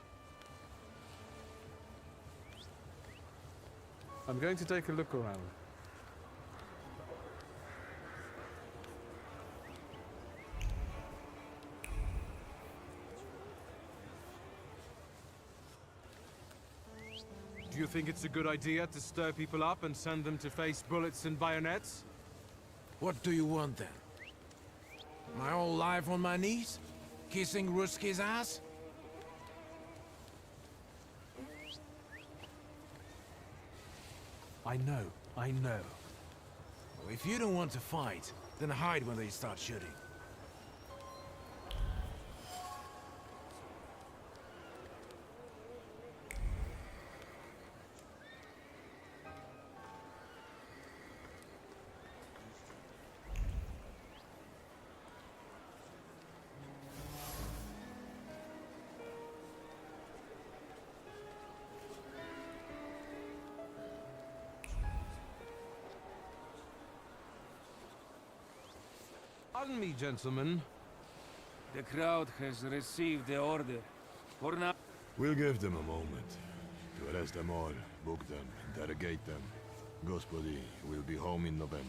I'm going to take a look around. Do you think it's a good idea to stir people up and send them to face bullets and bayonets? What do you want then? My whole life on my knees? Kissing Ruski's ass? I know. Well, if you don't want to fight, then hide when they start shooting. Pardon me, gentlemen. The crowd has received the order. For now... We'll give them a moment. To arrest them all, book them, interrogate them. Господи, we'll be home in November.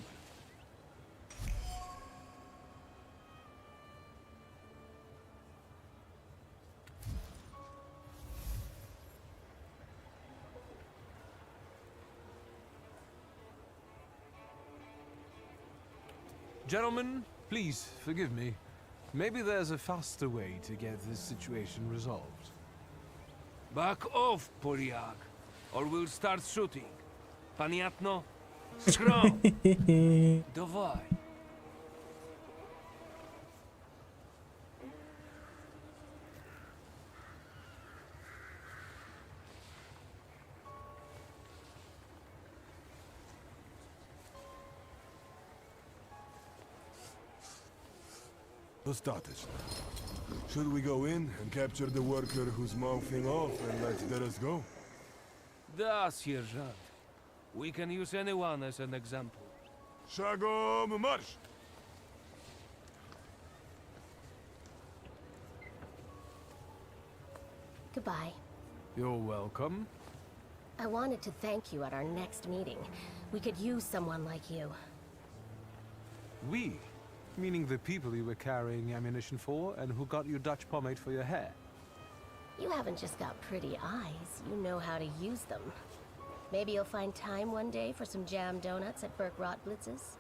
Gentlemen, please forgive me. Maybe there's a faster way to get this situation resolved. Back off, Polyak, or we'll start shooting. Понятно? Скрам! Давай. Достаточно. Should we go in and capture the worker who's mouthing off and let us go? Да, сержант. We can use anyone as an example. Шагом марш! Goodbye. You're welcome. I wanted to thank you at our next meeting. We could use someone like you. We? Meaning the people you were carrying ammunition for and who got you Dutch pomade for your hair. You haven't just got pretty eyes, you know how to use them. Maybe you'll find time one day for some jam donuts at Burke Rotblitz's?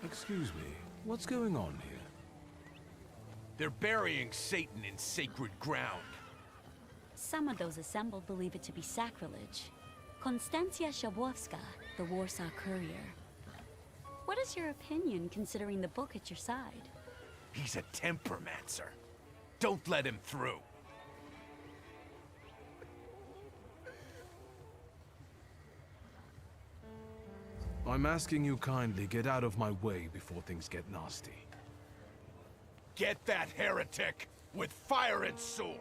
Excuse me, what's going on here? They're burying Satan in sacred ground. Some of those assembled believe it to be sacrilege. Konstancja Szabłowska, the Warsaw Courier. What is your opinion, considering the book at your side? He's a tempermancer. Don't let him through. I'm asking you kindly get out of my way before things get nasty. Get that heretic with fire and sword.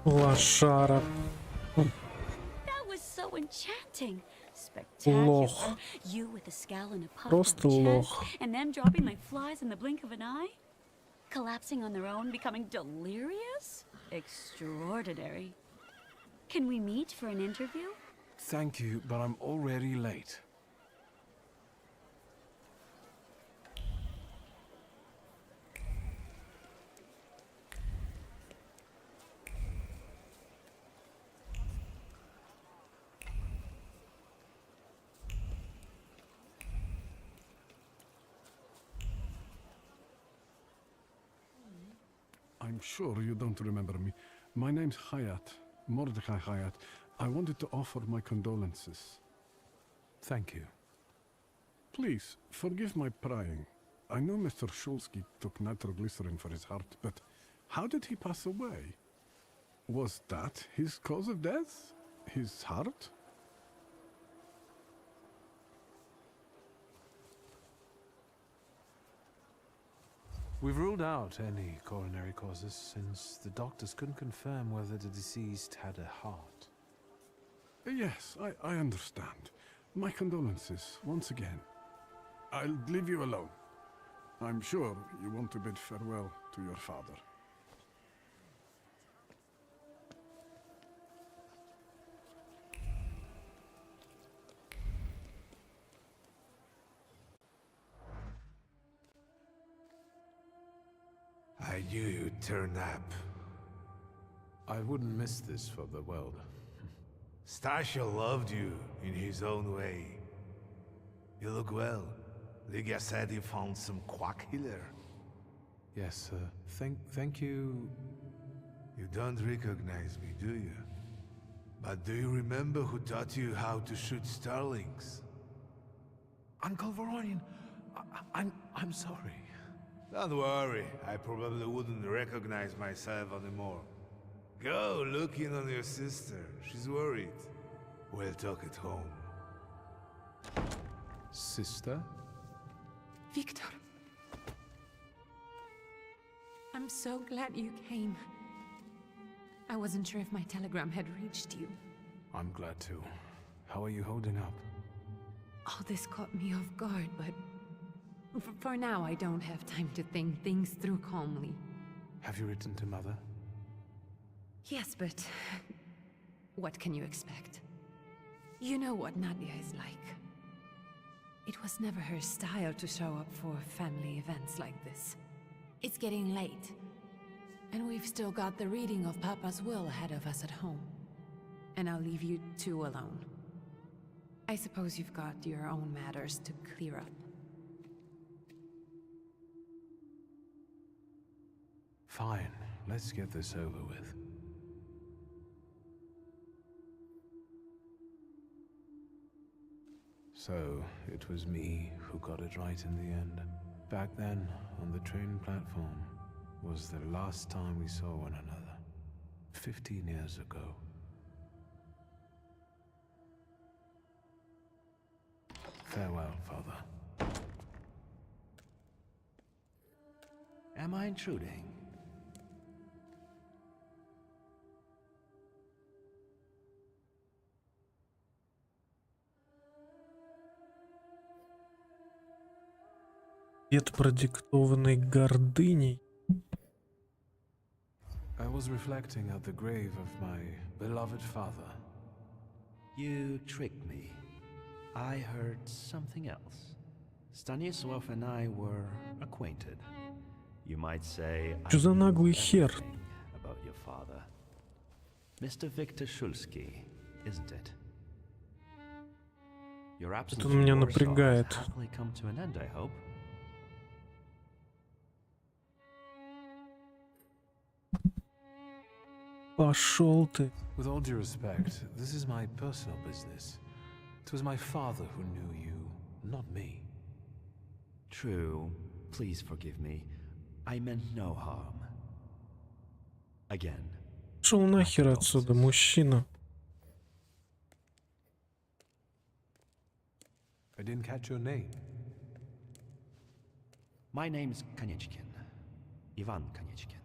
Лошара. That was so enchanting. Spectacular. Лох. You with a scowl and a puff Просто on the лох. chest, and them dropping like flies in the blink of an eye? Collapsing on their own, becoming delirious? Extraordinary. Can we meet for an interview? Thank you, but I'm already late. I'm sure you don't remember me. My name's Hayat, Mordecai Hayat. I wanted to offer my condolences. Thank you. Please, forgive my prying. I know Mr. Shulsky took nitroglycerin for his heart, but how did he pass away? Was that his cause of death? His heart? We've ruled out any coronary causes since the doctors couldn't confirm whether the deceased had a heart. Yes, I understand. My condolences, once again. I'll leave you alone. I'm sure you want to bid farewell to your father. I knew you'd turn up. I wouldn't miss this for the world. Stasha loved you in his own way. You look well. Liga said he found some quack healer. Yes, thank you. You don't recognize me, do you? But do you remember who taught you how to shoot starlings? Uncle Veronian, I'm sorry. Don't worry, I probably wouldn't recognize myself anymore. Go look in on your sister. She's worried. We'll talk at home. Sister? Victor. I'm so glad you came. I wasn't sure if my telegram had reached you. I'm glad too. How are you holding up? All this caught me off guard, but for now I don't have time to think things through calmly. Have you written to Mother? Yes, but what can you expect? You know what Nadia is like. It was never her style to show up for family events like this. It's getting late, and we've still got the reading of Papa's will ahead of us at home. And I'll leave you two alone. I suppose you've got your own matters to clear up. Fine, let's get this over with. So, it was me who got it right in the end. Back then, on the train platform, was the last time we saw one another. 15 years ago. Farewell, Father. Am I intruding? Ответ, продиктованный гордыней. I was reflecting at the grave of my beloved father. You tricked me. I heard something else. Stanisław and I were acquainted. You might say I Что за knew наглый хер? everything about your father. Mr. Victor Szulski, isn't it? Your absence Это меня from Warsaw has напрягает. happily come to an end, I hope. Пошел ты. With all due respect, this is my personal business. It was my father who knew you, not me. True. Please forgive me. I meant no harm. Again. Шел нахер отсюда, мужчина. I didn't catch your name. My name's Konieczkin. Ivan Konieczkin.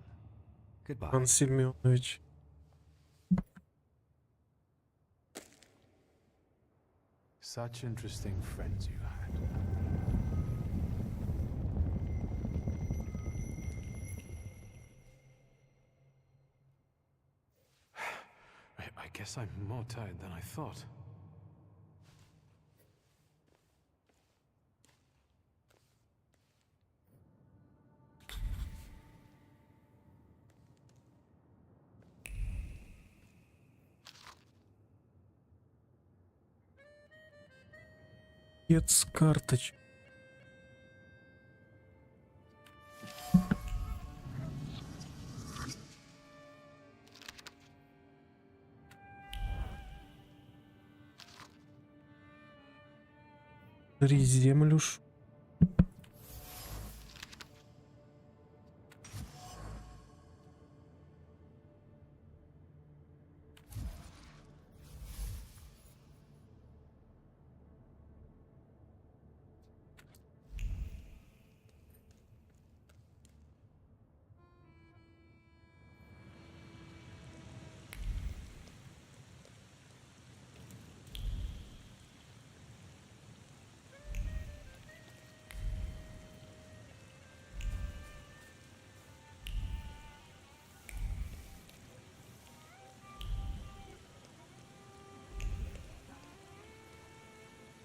Goodbye. Иван Семенович. Such interesting friends you had. I guess I'm more tired than I thought. С карточек. Землю.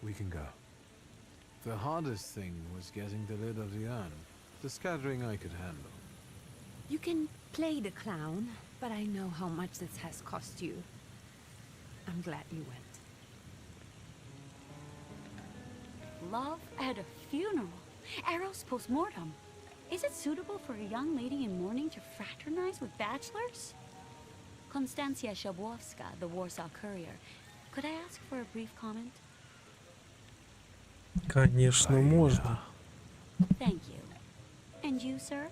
We can go. The hardest thing was getting the lid of the urn. The scattering I could handle. You can play the clown, but I know how much this has cost you. I'm glad you went. Love at a funeral. Eros post-mortem. Is it suitable for a young lady in mourning to fraternize with bachelors? Konstancja Szabłowska, the Warsaw Courier. Could I ask for a brief comment? Конечно, можно. Thank you. And you, sir?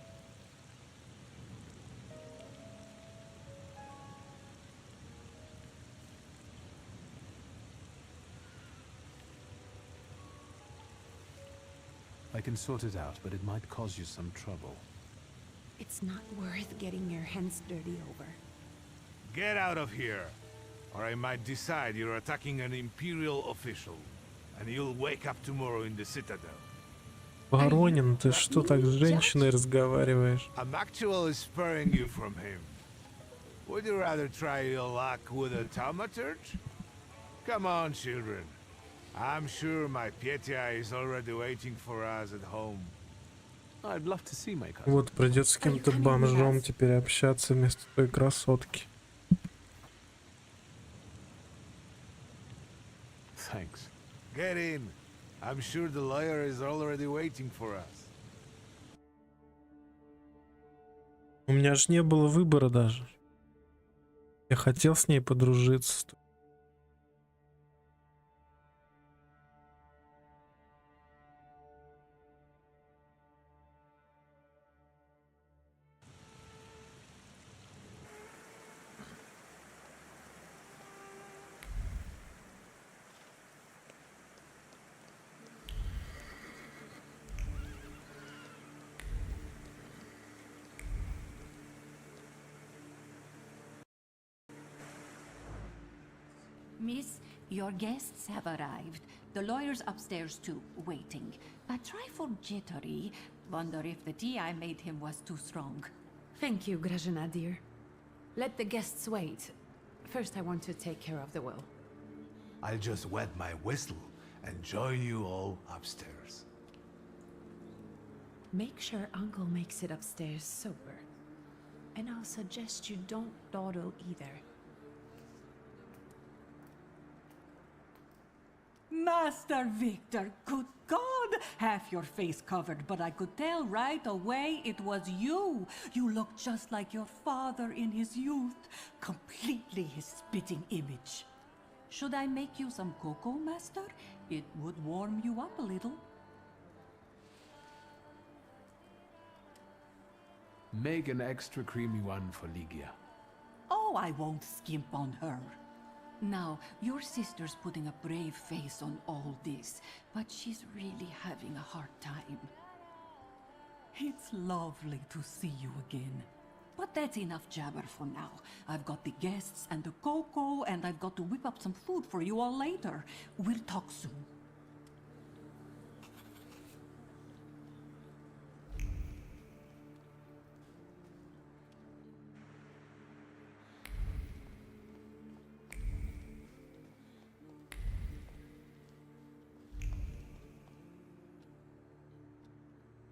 I can sort it out, but it might cause you some trouble. It's not worth getting your hands dirty over. Get out of here, or I might decide you're attacking an Imperial official, and you'll wake up tomorrow in the Citadel. Воронин, ты что так с женщиной разговариваешь? I'm actually spurring you from him. Would you rather try your luck with a Thaumaturge? Come on, children. I'm sure my Petya is already waiting for us at home. I'd love to see my cousin. Вот, придется с кем-то бомжом теперь общаться вместо той красотки. Thanks. Get in. I'm sure the lawyer is already waiting for us. У меня же не было выбора даже. Я хотел с ней подружиться. Miss, your guests have arrived. The lawyer's upstairs too, waiting. But trifle jittery. Wonder if the tea I made him was too strong. Thank you, Grażyna dear. Let the guests wait. First I want to take care of the will. I'll just wet my whistle and join you all upstairs. Make sure Uncle makes it upstairs sober. And I'll suggest you don't dawdle either. Master Victor, good God! Half your face covered, but I could tell right away it was you. You look just like your father in his youth. Completely his spitting image. Should I make you some cocoa, Master? It would warm you up a little. Make an extra creamy one for Ligia. Oh, I won't skimp on her. Now, your sister's putting a brave face on all this, but she's really having a hard time. It's lovely to see you again. But that's enough jabber for now. I've got the guests and the cocoa, and I've got to whip up some food for you all later. We'll talk soon.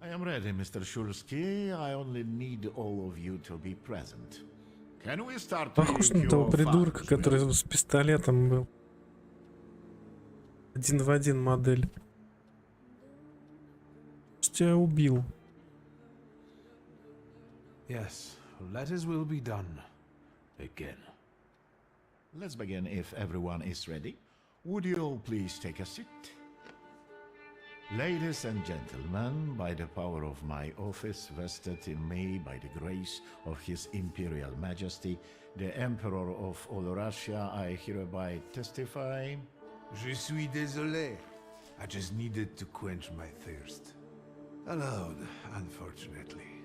I am ready, Mr. Shulsky. I only need all of you to be present. Can we start? Похож на того придурка, который с пистолетом был. Один в один модель. Что я убил? Yes, let his will be done. Again. Let's begin if everyone is ready. Would you all please take a seat? Ladies and gentlemen, by the power of my office vested in me by the grace of His Imperial Majesty, the Emperor of all Russia, I hereby testify. Je suis désolé. I just needed to quench my thirst. Alone, unfortunately.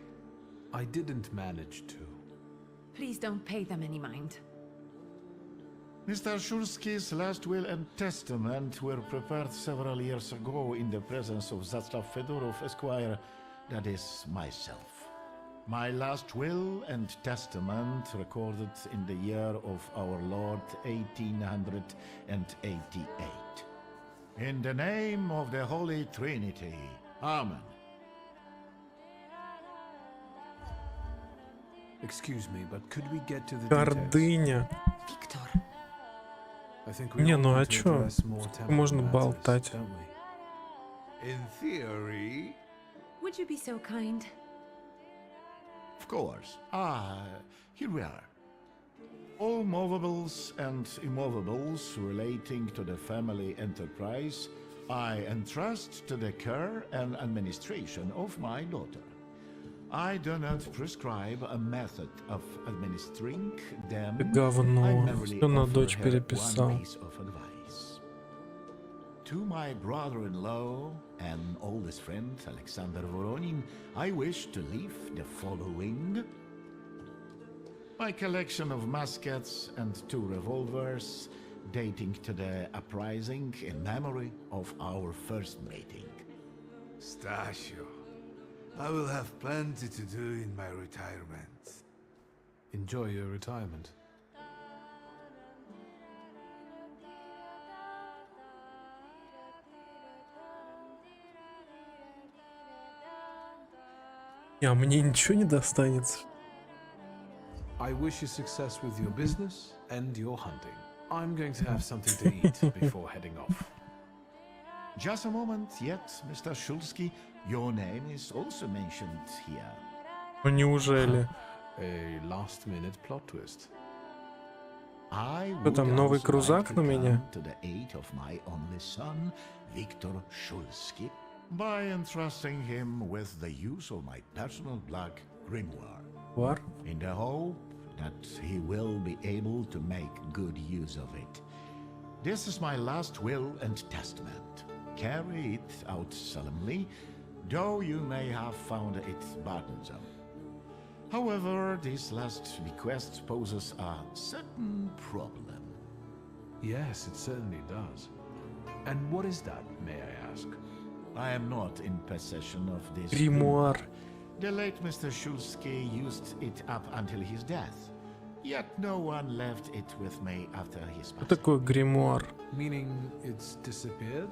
I didn't manage to. Please don't pay them any mind. Mr. Shulsky's last will and testament were prepared several years ago in the presence of Zaslav Fedorov, Esquire, that is, myself. My last will and testament recorded in the year of our Lord 1888. In the name of the Holy Trinity. Amen. Excuse me, but could we get to the Гордыня. Victor. Не, ну а чё? Сколько можно болтать? In theory... Would you be so kind? Of course. Here we are. All movables and immovables relating to the family enterprise I entrust to the care and administration of my daughter. I do not prescribe a method of administering them. Говно. Всё на дочь переписал. To my brother-in-law and oldest friend, Alexander Voronin, I wish to leave the following. My collection of muskets and 2 revolvers dating to the uprising in memory of our first meeting. Stasio, I will have plenty to do in my retirement. Enjoy your retirement. А мне ничего не достанется. I wish you success with your business and your hunting. I'm going to have something to eat before heading off. Just a moment yet, Mr. Shulsky. Your name is also mentioned here. Ну неужели? A last-minute plot twist. Что там, новый крузак на меня? To the aid of my only son, Victor Shulsky, by entrusting him with the use of my personal black grimoire. What? In the hope that he will be able to make good use of it. This is my last will and testament. Carry it out solemnly, though you may have found it burdensome. However, this last bequest poses a certain problem. Yes, it certainly does. And what is that, may I ask? I am not in possession of this Grimoire. The late Mr. Shulsky used it up until his death. Yet no one left it with me after his Что passing. такое гримуар? Meaning it's disappeared?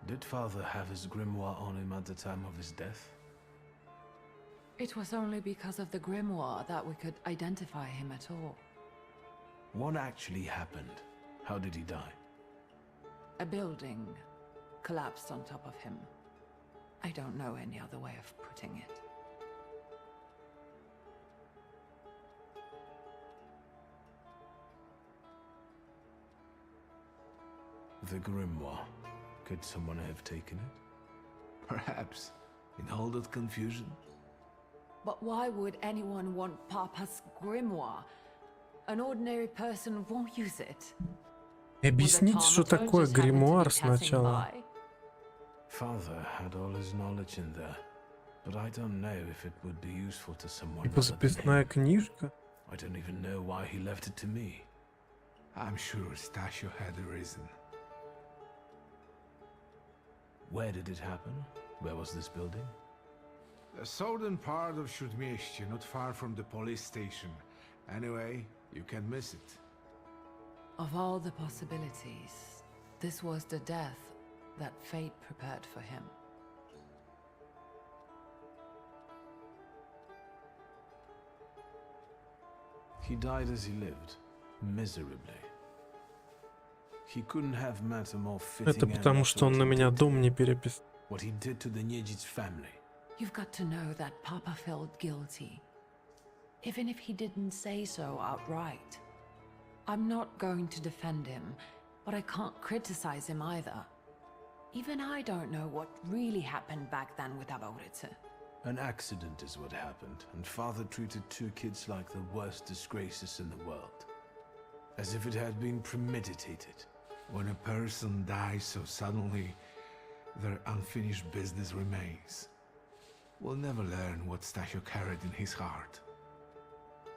Did father have his grimoire on him at the time of his death? It was only because of the grimoire that we could identify him at all. What actually happened? How did he die? A building collapsed on top of him. I don't know any other way of putting it. The grimoire. Could someone have taken it? Perhaps. In all that confusion? But why would anyone want Papa's grimoire? An ordinary person won't use it. Объясните, что такое гримуар сначала. Father had all his knowledge in there, but I don't know if it would be useful to someone. Типа записная книжка? I don't even know why he left it to me. I'm sure Stasio had a reason. Where did it happen? Where was this building? The southern part of Śródmieście, not far from the police station. Anyway, you can miss it. Of all the possibilities, this was the death that fate prepared for him. He died as he lived, miserably. He couldn't have met a more fitting Это потому, что он на меня дом не переписал. What he did to the Niedzic's family. You've got to know that Papa felt guilty, even if he didn't say so outright. I'm not going to defend him, but I can't criticize him either. Even I don't know what really happened back then with Aboritse. An accident is what happened, and father treated two kids like the worst disgraces in the world. As if it had been premeditated. When a person dies so suddenly, their unfinished business remains. We'll never learn what Stasio carried in his heart.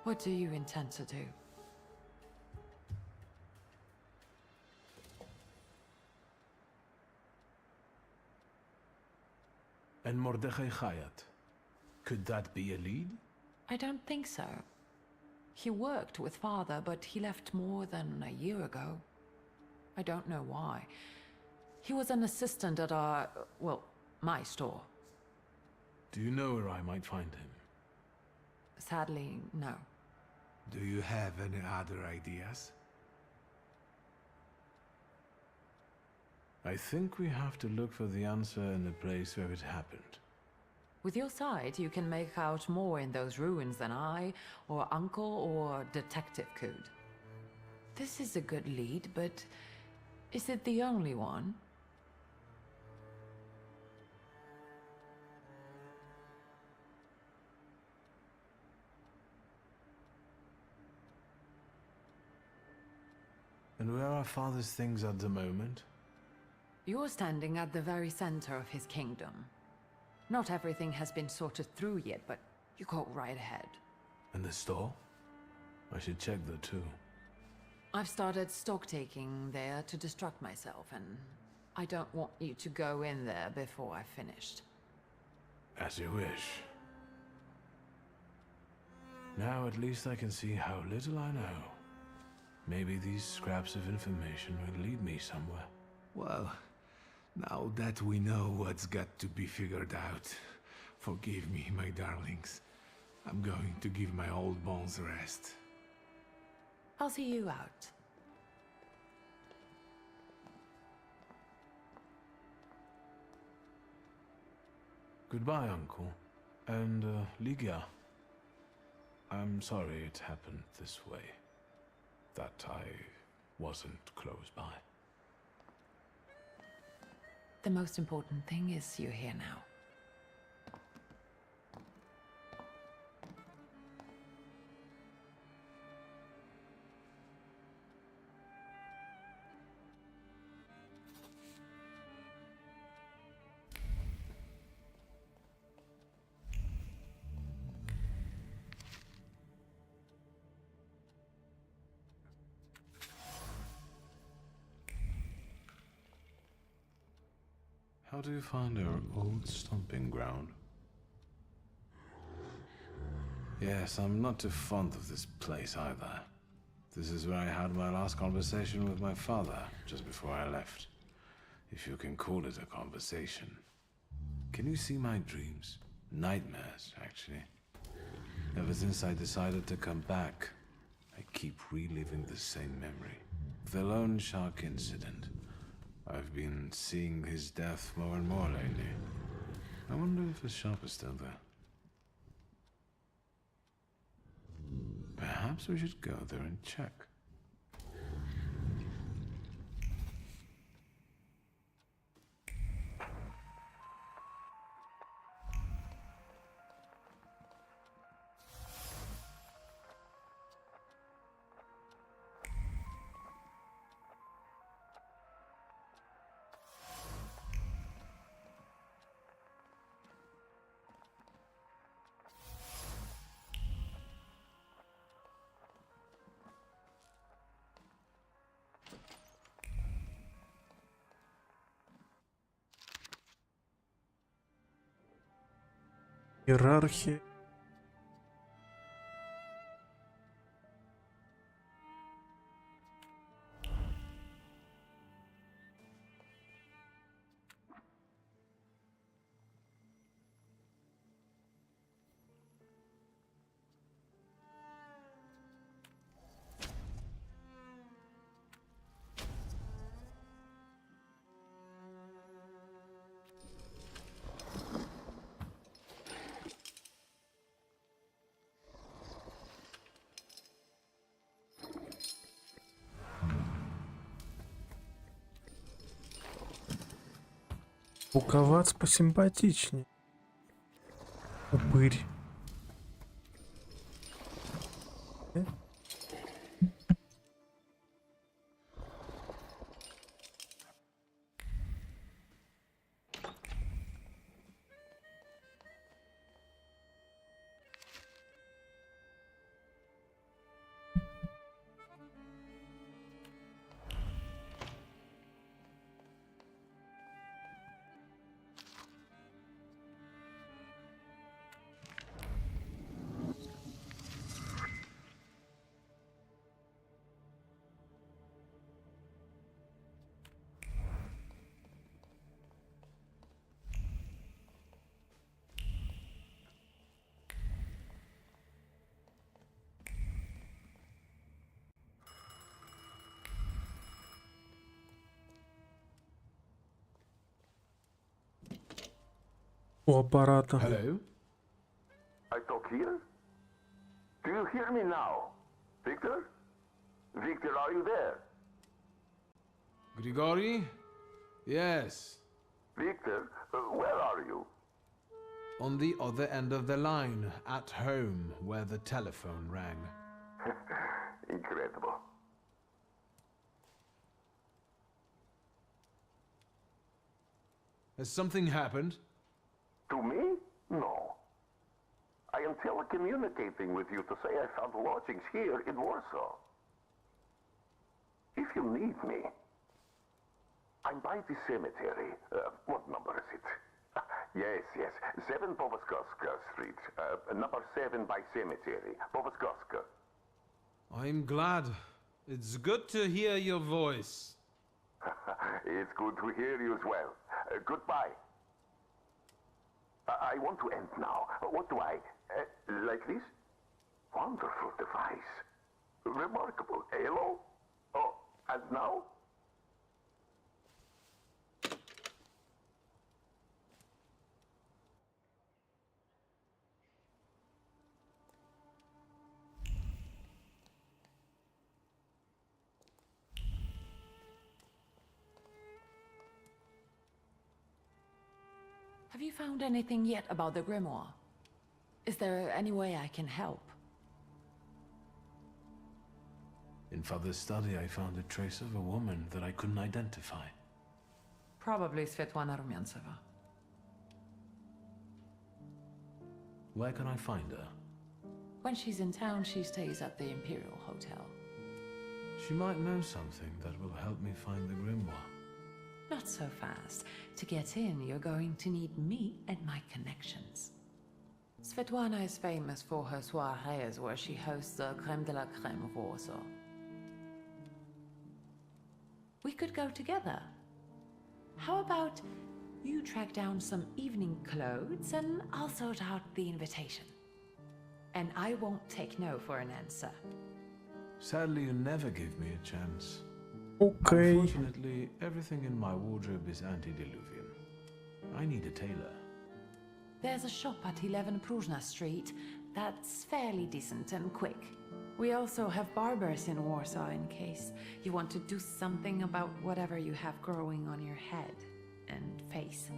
What do you intend to do? And Mordechai Chayat. Could that be a lead? I don't think so. He worked with father, but he left more than a year ago. I don't know why. He was an assistant at our, well, my store. Do you know where I might find him? Sadly, no. Do you have any other ideas? I think we have to look for the answer in the place where it happened. With your sight, you can make out more in those ruins than I, or Uncle, or Detective could. This is a good lead, but is it the only one? And where are father's things at the moment? You're standing at the very center of his kingdom. Not everything has been sorted through yet, but you go right ahead. And the store? I should check there too. I've started stock taking there to distract myself, and I don't want you to go in there before I've finished. As you wish. Now at least I can see how little I know. Maybe these scraps of information will lead me somewhere. Well, now that we know what's got to be figured out, forgive me, my darlings. I'm going to give my old bones a rest. I'll see you out. Goodbye, Uncle. And, Ligia. I'm sorry it happened this way. That I wasn't close by. The most important thing is you're here now. how do you find our old stomping ground? Yes, I'm not too fond of this place either. This is where I had my last conversation with my father, just before I left. If you can call it a conversation. Can you see my dreams? Nightmares, actually. Ever since I decided to come back, I keep reliving the same memory. The loan shark incident. I've been seeing his death more and more lately. I wonder if the shop is still there. Perhaps we should go there and check. Иерархия. Пуковац посимпатичнее. Упырь. У аппарата. Hello? I talk here? Do you hear me now? Victor? Victor, are you there? Grigori? Yes. Victor, where are you? On the other end of the line, at home, where the telephone rang. Incredible. Has something happened? To me? No. I am telecommunicating with you to say I found lodgings here in Warsaw. If you need me, I'm by the cemetery. What number is it? Yes. 7 Powaskowska Street. Number 7 by cemetery. Powaskowska. I'm glad. It's good to hear your voice. It's good to hear you as well. Goodbye. I want to end now. What do I... like this? Wonderful device. Remarkable. Hello? Oh, and now? Have you found anything yet about the grimoire? Is there any way I can help? In Father's study, I found a trace of a woman that I couldn't identify. Probably Svetlana Rumyantseva. Where can I find her? When she's in town, she stays at the Imperial Hotel. She might know something that will help me find the grimoire. Not so fast. To get in, you're going to need me and my connections. Svetlana is famous for her soirees where she hosts the creme de la creme Warsaw. We could go together. How about you track down some evening clothes and I'll sort out the invitation? And I won't take no for an answer. Sadly, you never give me a chance. Okay. Unfortunately, everything in my wardrobe is antediluvian. I need a tailor. There's a shop at 11 Pruzhna Street that's fairly decent and quick. We also have barbers in Warsaw in case you want to do something about whatever you have growing on your head and face.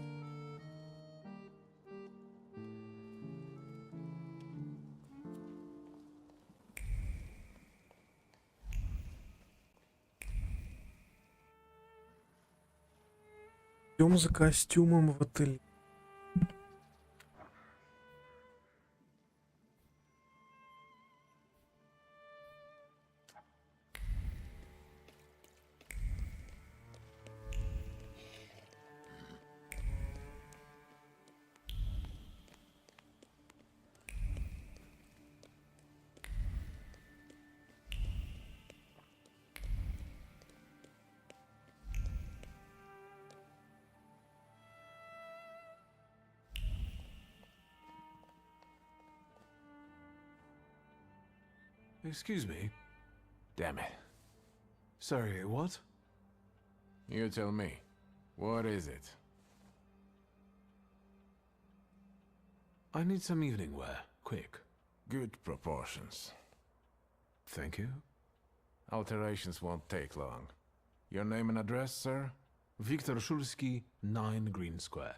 Идем за костюмом в отель. Excuse me. Damn it. Sorry, what? You tell me. What is it? I need some evening wear. Quick. Good proportions. Thank you. Alterations won't take long. Your name and address, sir? Viktor Shulsky, 9 Green Square.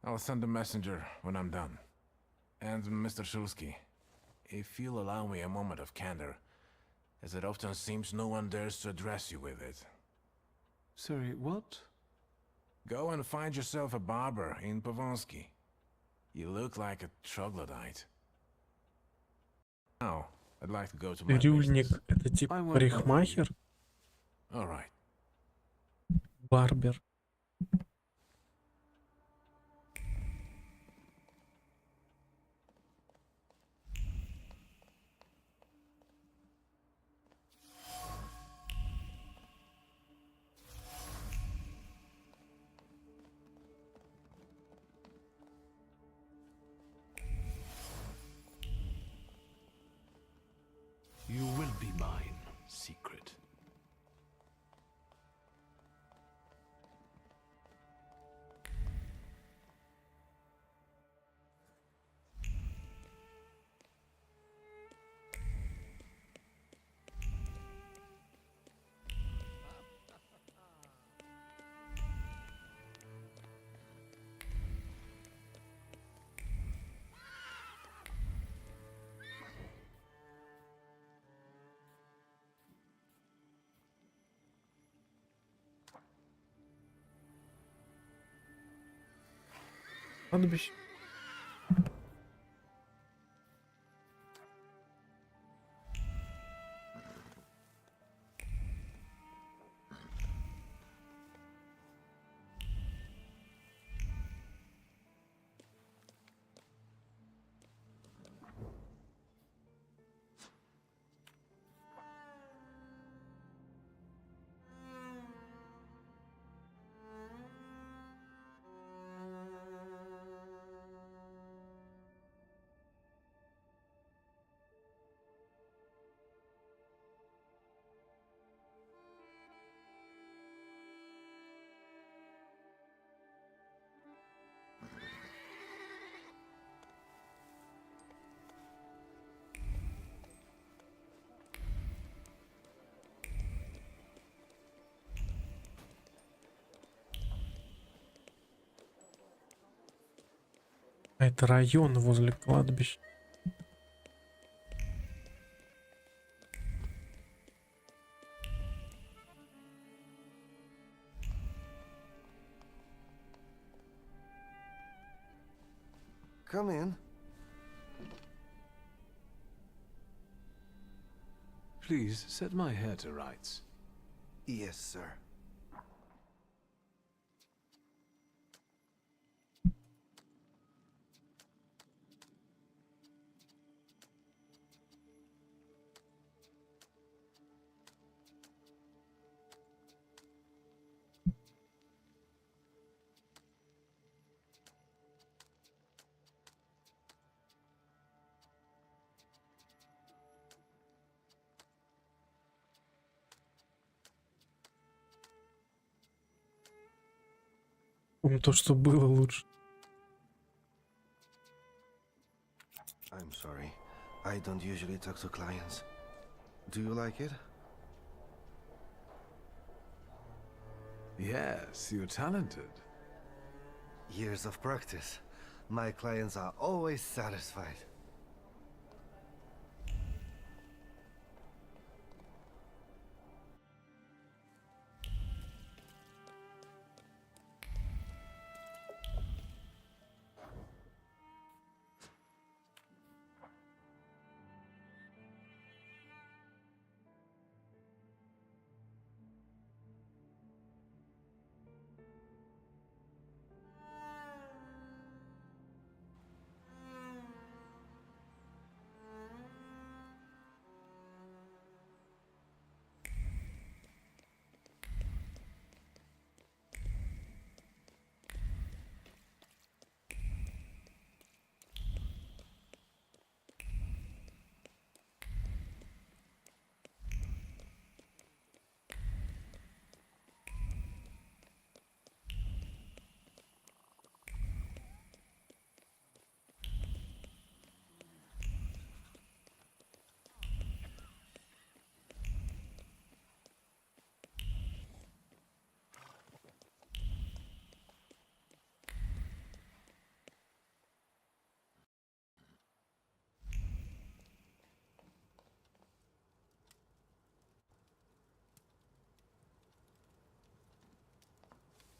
I'll send a messenger when I'm done. And Mr. Shulsky, if you'll allow me a moment of candor, as it often seems no one dares to address you with it. Sorry, what? Go and find yourself a barber in Pavonsky. You look like a troglodyte. Now, I'd like to go to my Рюльник business. — это типа парикмахер? All right. Барбер. You will be mine, secret. Кладбище. А это район возле кладбища. Come in. Please set my hair to rights. Yes, sir. То, что было лучше. I'm sorry. I don't usually talk to clients. Do you like it? Yes, you're talented. Years of practice. My clients are always satisfied.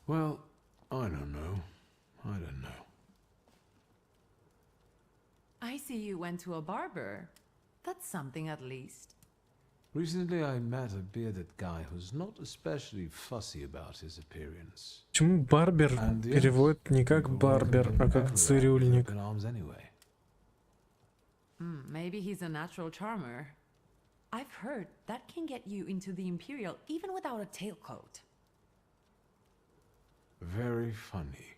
Well, I don't know. I don't know. I see you went to a barber. That's something at least. Recently I met a bearded guy who's not especially fussy about his appearance. Почему барбер переводит не как барбер, а как цирюльник? Maybe he's a natural charmer. I've heard that can get you into the Imperial even without a tailcoat. Very funny.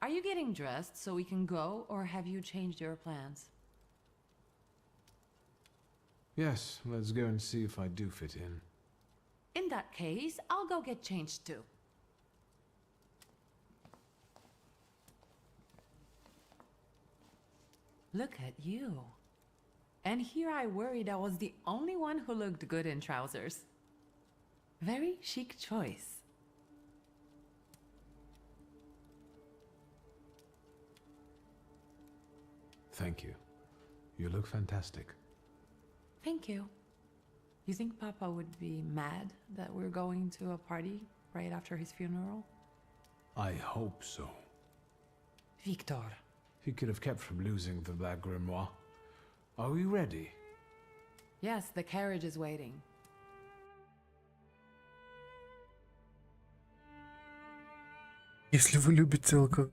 Are you getting dressed so we can go, or have you changed your plans? Yes, let's go and see if I do fit in. In that case, I'll go get changed too. Look at you. And here I worried I was the only one who looked good in trousers. Very chic choice. Thank you. You look fantastic. Thank you. You think Papa would be mad that we're going to a party right after his funeral? I hope so. Victor. He could have kept from losing the Black Grimoire. Are we ready? Yes, the carriage is waiting. Если вы любите алкоголь,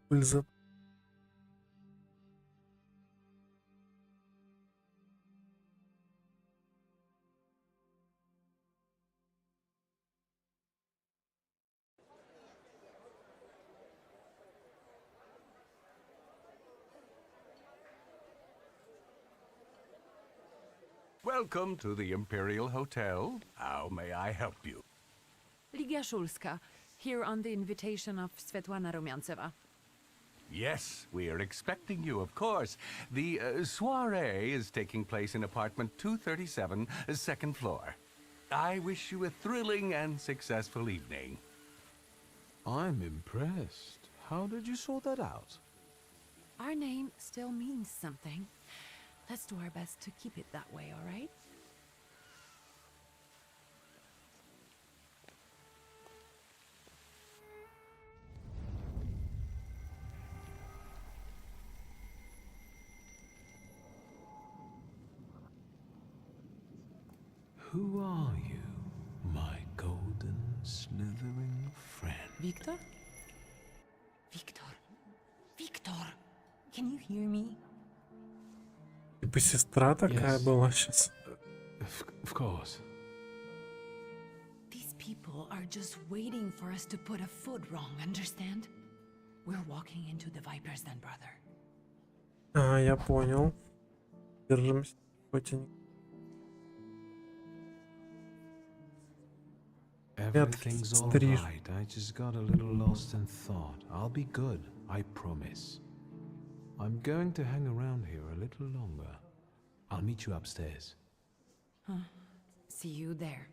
Welcome to the Imperial Hotel. How may I help you? Ligia Szulska, here on the invitation of Svetlana Rumiantseva. Yes, we are expecting you, of course. The soiree is taking place in apartment 237, second floor. I wish you a thrilling and successful evening. I'm impressed. How did you sort that out? Our name still means something. Let's do our best to keep it that way, all right? Who are you, my golden slithering friend? Victor? Victor? Victor? Can you hear me? Типа сестра такая была сейчас. Of course. These people are just waiting for us to put a foot wrong, understand? We're walking into the Viper's Den, brother. А, я понял. Держимся. Everything's all right. I just got a little lost in thought. I'll be good, I promise. I'm going to hang around here a little longer. I'll meet you upstairs. See you there.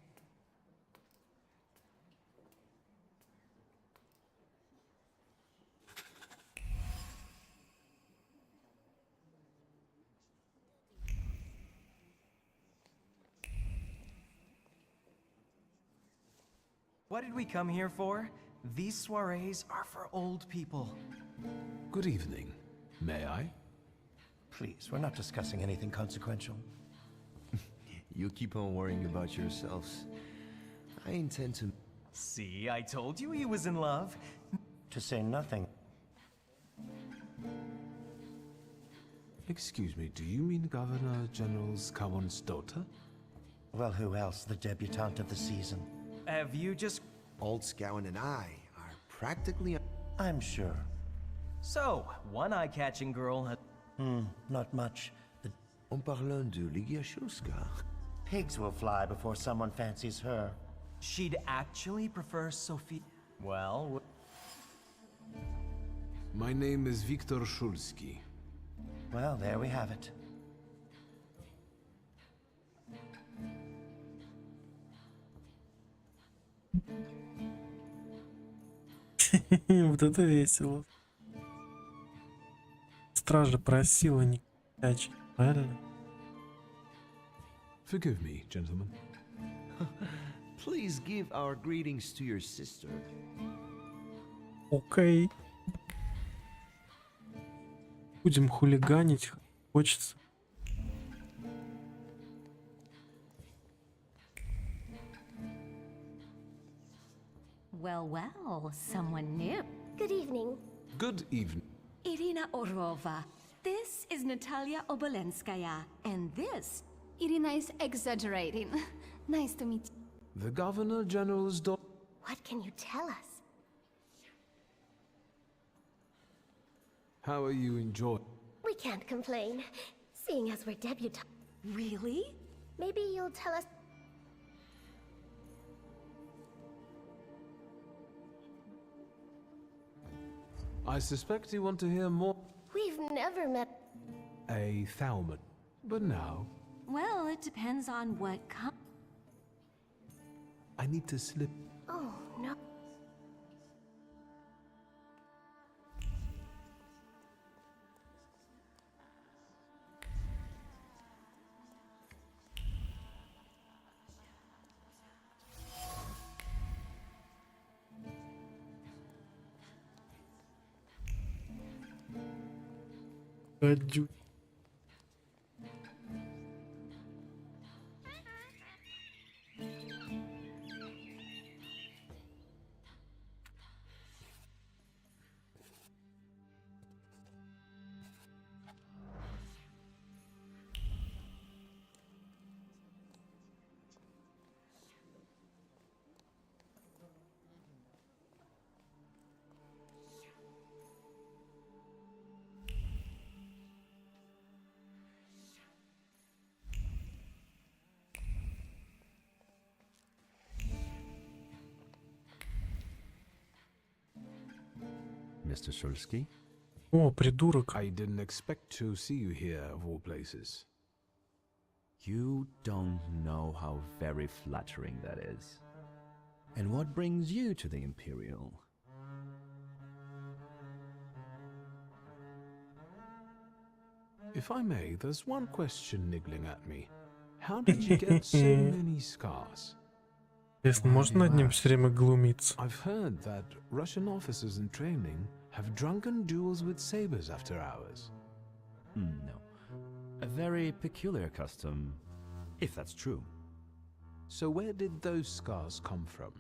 What did we come here for? These soirees are for old people. Good evening. May I? Please, we're not discussing anything consequential. You keep on worrying about yourselves. I intend to... See, I told you he was in love. To say nothing. Excuse me, do you mean Governor General's Kawan's daughter? Well, who else? The debutante of the season. Have you just... Old Scowen and I are practically... I'm sure. So, one eye-catching girl... not much. En parlant de Ligiashulska. Pigs will fly before someone fancies her. She'd actually prefer Sophie... Well... My name is Viktor Szulski. Well, there we have it. Вот это весело. Стража просила не качать, правильно? Forgive me, gentlemen. Please give our greetings to your sister. Окей. Будем хулиганить, хочется. Well, well, someone new. Good evening. Good evening. Irina Orlova. This is Natalia Obolenskaya. And this... Irina is exaggerating. Nice to meet you. The Governor General's daughter... What can you tell us? How are you enjoying? We can't complain, seeing as we're debutantes. Really? Maybe you'll tell us... I suspect you want to hear more... We've never met... A Thaumaturge. But now... Well, it depends on what I need to slip... Oh, no. Адю. Mr. Szulski? О, придурок. I didn't expect to see you here, of all places. You don't know how very flattering that is. And what brings you to the Imperial? If I may, there's one question niggling at me. How did you get so many scars? Если можно над ним все время глумиться. I've heard that Russian officers in training have drunken duels with sabers after hours. No. A very peculiar custom, if that's true. So where did those scars come from?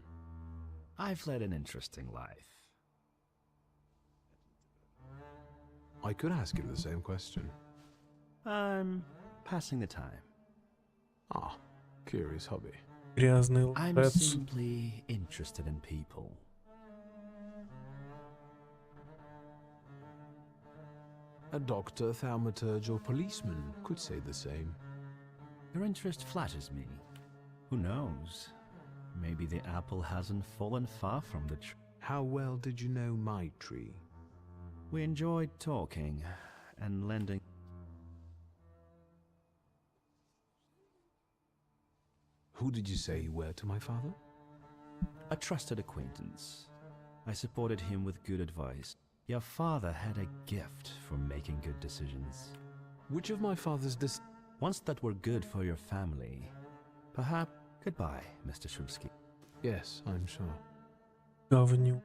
I've led an interesting life. I could ask him the same question. I'm passing the time. Ah, curious hobby. Грязный I'm лжец. simply interested in people. A doctor, thaumaturge, or policeman could say the same. Your interest flatters me. Who knows? Maybe Maybe the apple hasn't fallen far from the tree. How well did you know my tree? We enjoyed talking and lending. Who did you say you were to my father? A trusted acquaintance. I supported him with good advice. Your father had a gift for making good decisions. Which of my father's ones that were good for your family. Perhaps. Goodbye, Mr. Shulsky. Yes, I'm sure. Главному.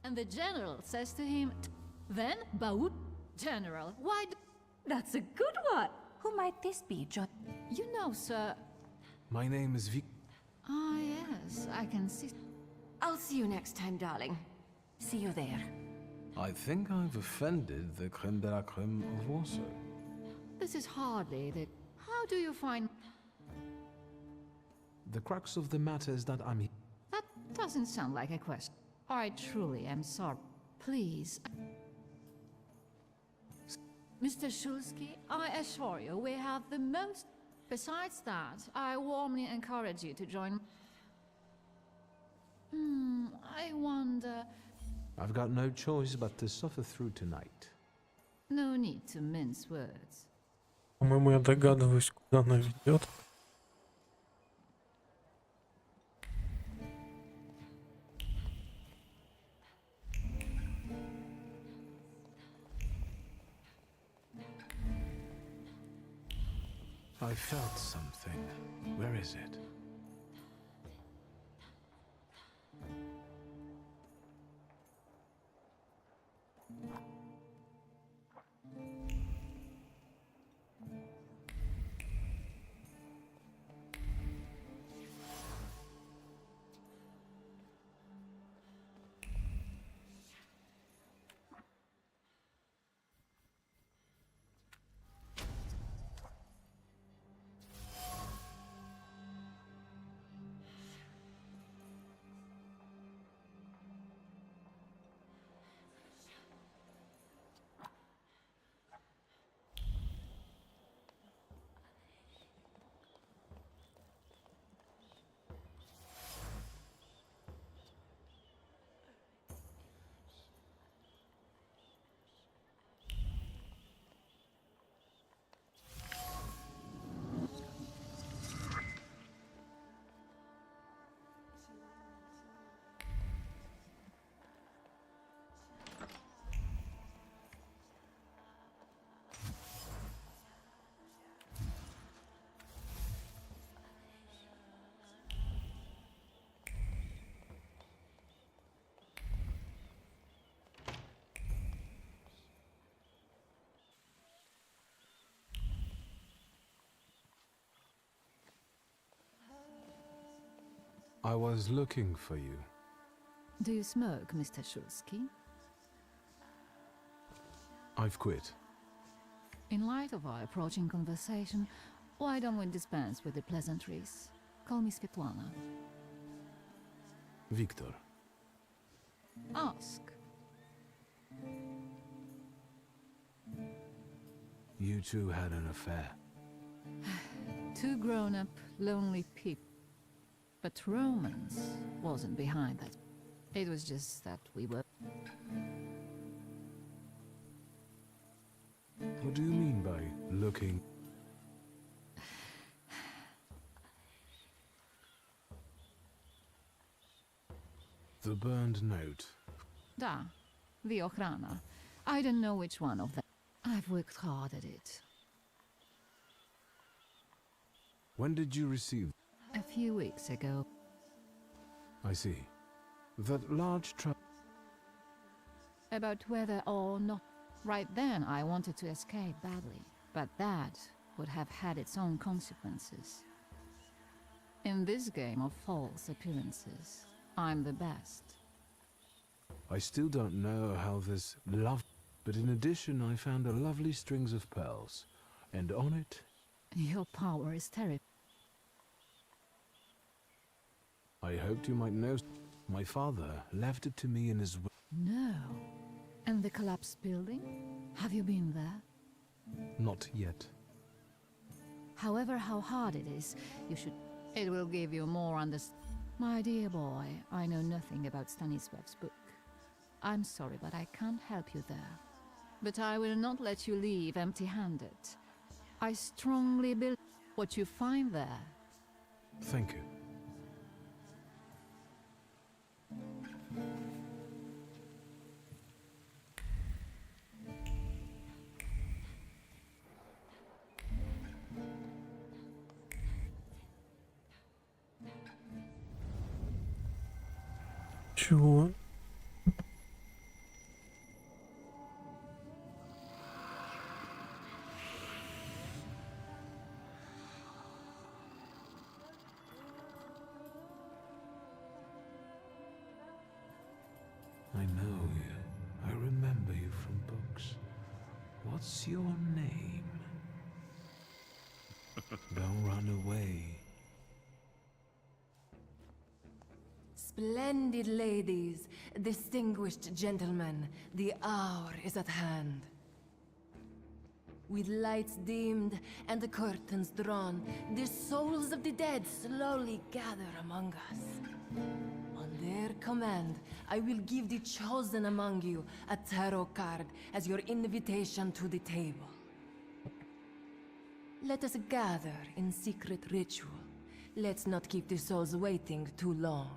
And the general says to him, then, Baut, General, why That's a good one! Who might this be, John? You know, sir. My name is Vic. Ah, yes, I can see. I'll see you next time, darling. See you there. I think I've offended the creme de la creme of Warsaw. This is hardly the... How do you find... The crux of the matter is that I'm here. That doesn't sound like a question. I truly am sorry. Please. Mr. Shulsky, I assure you we have the most... Besides that, I warmly encourage you to join... I wonder... I've got no choice but to suffer through tonight. No need to mince words. По-моему, я догадываюсь, куда она ведет. I felt something. Where is it? I was looking for you. Do you smoke, Mr. Shulsky? I've quit. In light of our approaching conversation, why don't we dispense with the pleasantries? Call me Svetlana. Victor. Ask. You two had an affair. Two grown-up, lonely people. But romance wasn't behind that. It was just that we were... What do you mean by looking? The burned note. Da, the Ochrana. I don't know which one of them. I've worked hard at it. When did you receive? A few weeks ago. I see. That large About whether or not... Right then I wanted to escape badly, but that would have had its own consequences. In this game of false appearances, I'm the best. I still don't know how this love... But in addition, I found a lovely strings of pearls. And on it... Your power is terrible. I hoped you might know... My father left it to me in his will. No. And the collapsed building? Have you been there? Not yet. However, how hard it is, you should... It will give you more understanding. My dear boy, I know nothing about Stanisław's book. I'm sorry, but I can't help you there. But I will not let you leave empty-handed. I strongly believe what you find there. Thank you. Чего? I know you. I remember you from books. What's your name? Don't run away. Splendid ladies, distinguished gentlemen, the hour is at hand. With lights dimmed and the curtains drawn, the souls of the dead slowly gather among us. On their command, I will give the chosen among you a tarot card as your invitation to the table. Let us gather in secret ritual. Let's not keep the souls waiting too long.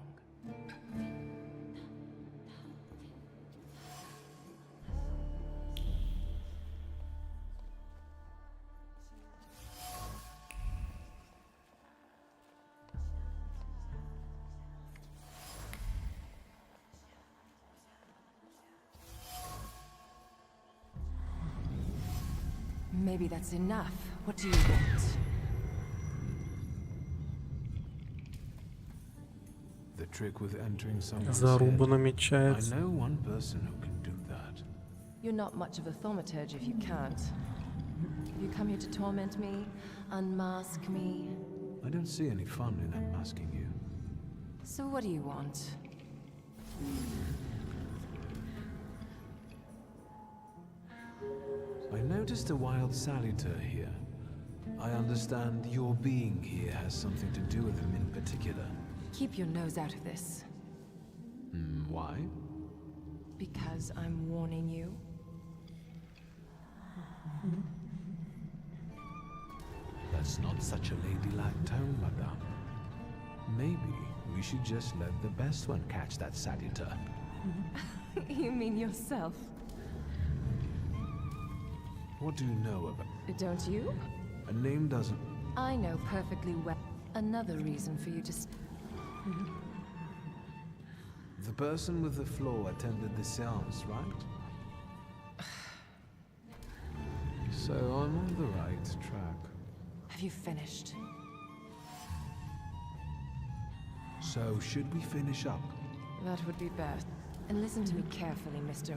Maybe that's enough. What do you want? The trick with entering someone's Заруба head. намечается. I know one person who can do that. You're not much of a thaumaturge if you can't. You come here to torment me, unmask me. I don't see any fun in unmasking you. So what do you want? I noticed a wild saluter here. I understand your being here has something to do with him in particular. Keep your nose out of this. Why? Because I'm warning you. That's not such a ladylike tone, madame. Maybe we should just let the best one catch that saluter. You mean yourself? What do you know about... Don't you? A name doesn't... I know perfectly well. Another reason for you to... The person with the flaw attended the seance, right? So I'm on the right track. Have you finished? So should we finish up? That would be best. And listen to me carefully, Mr.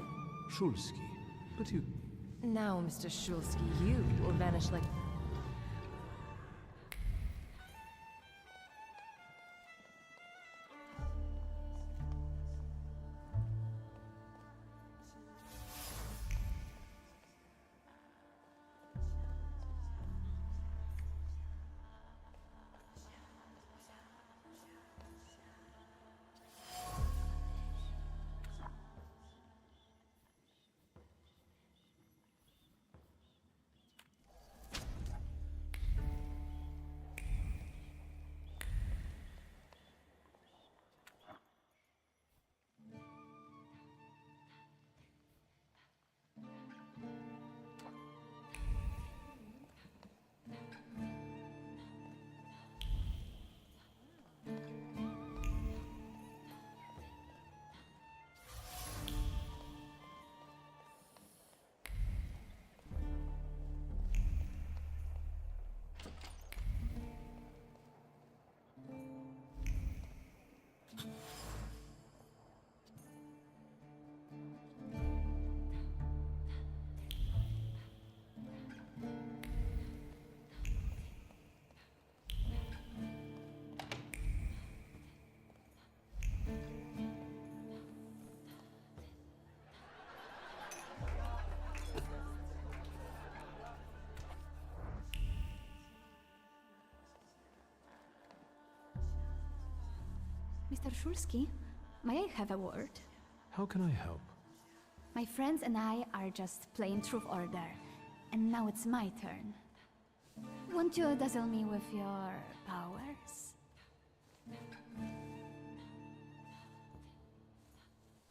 Szulski, but you... Now, Mr. Szulski, you will vanish like... Mr. Shulsky, may I have a word? How can I help? My friends and I are just playing Truth Order, and now it's my turn. Won't you dazzle me with your powers?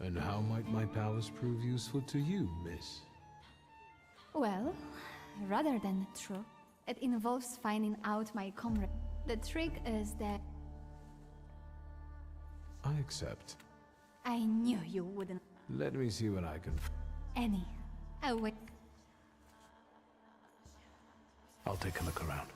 And how might my powers prove useful to you, miss? Well, rather than true, it involves finding out my comrade. The trick is that I accept. I knew you wouldn't. Let me see what I can Any. I'll wait. I'll take a look around.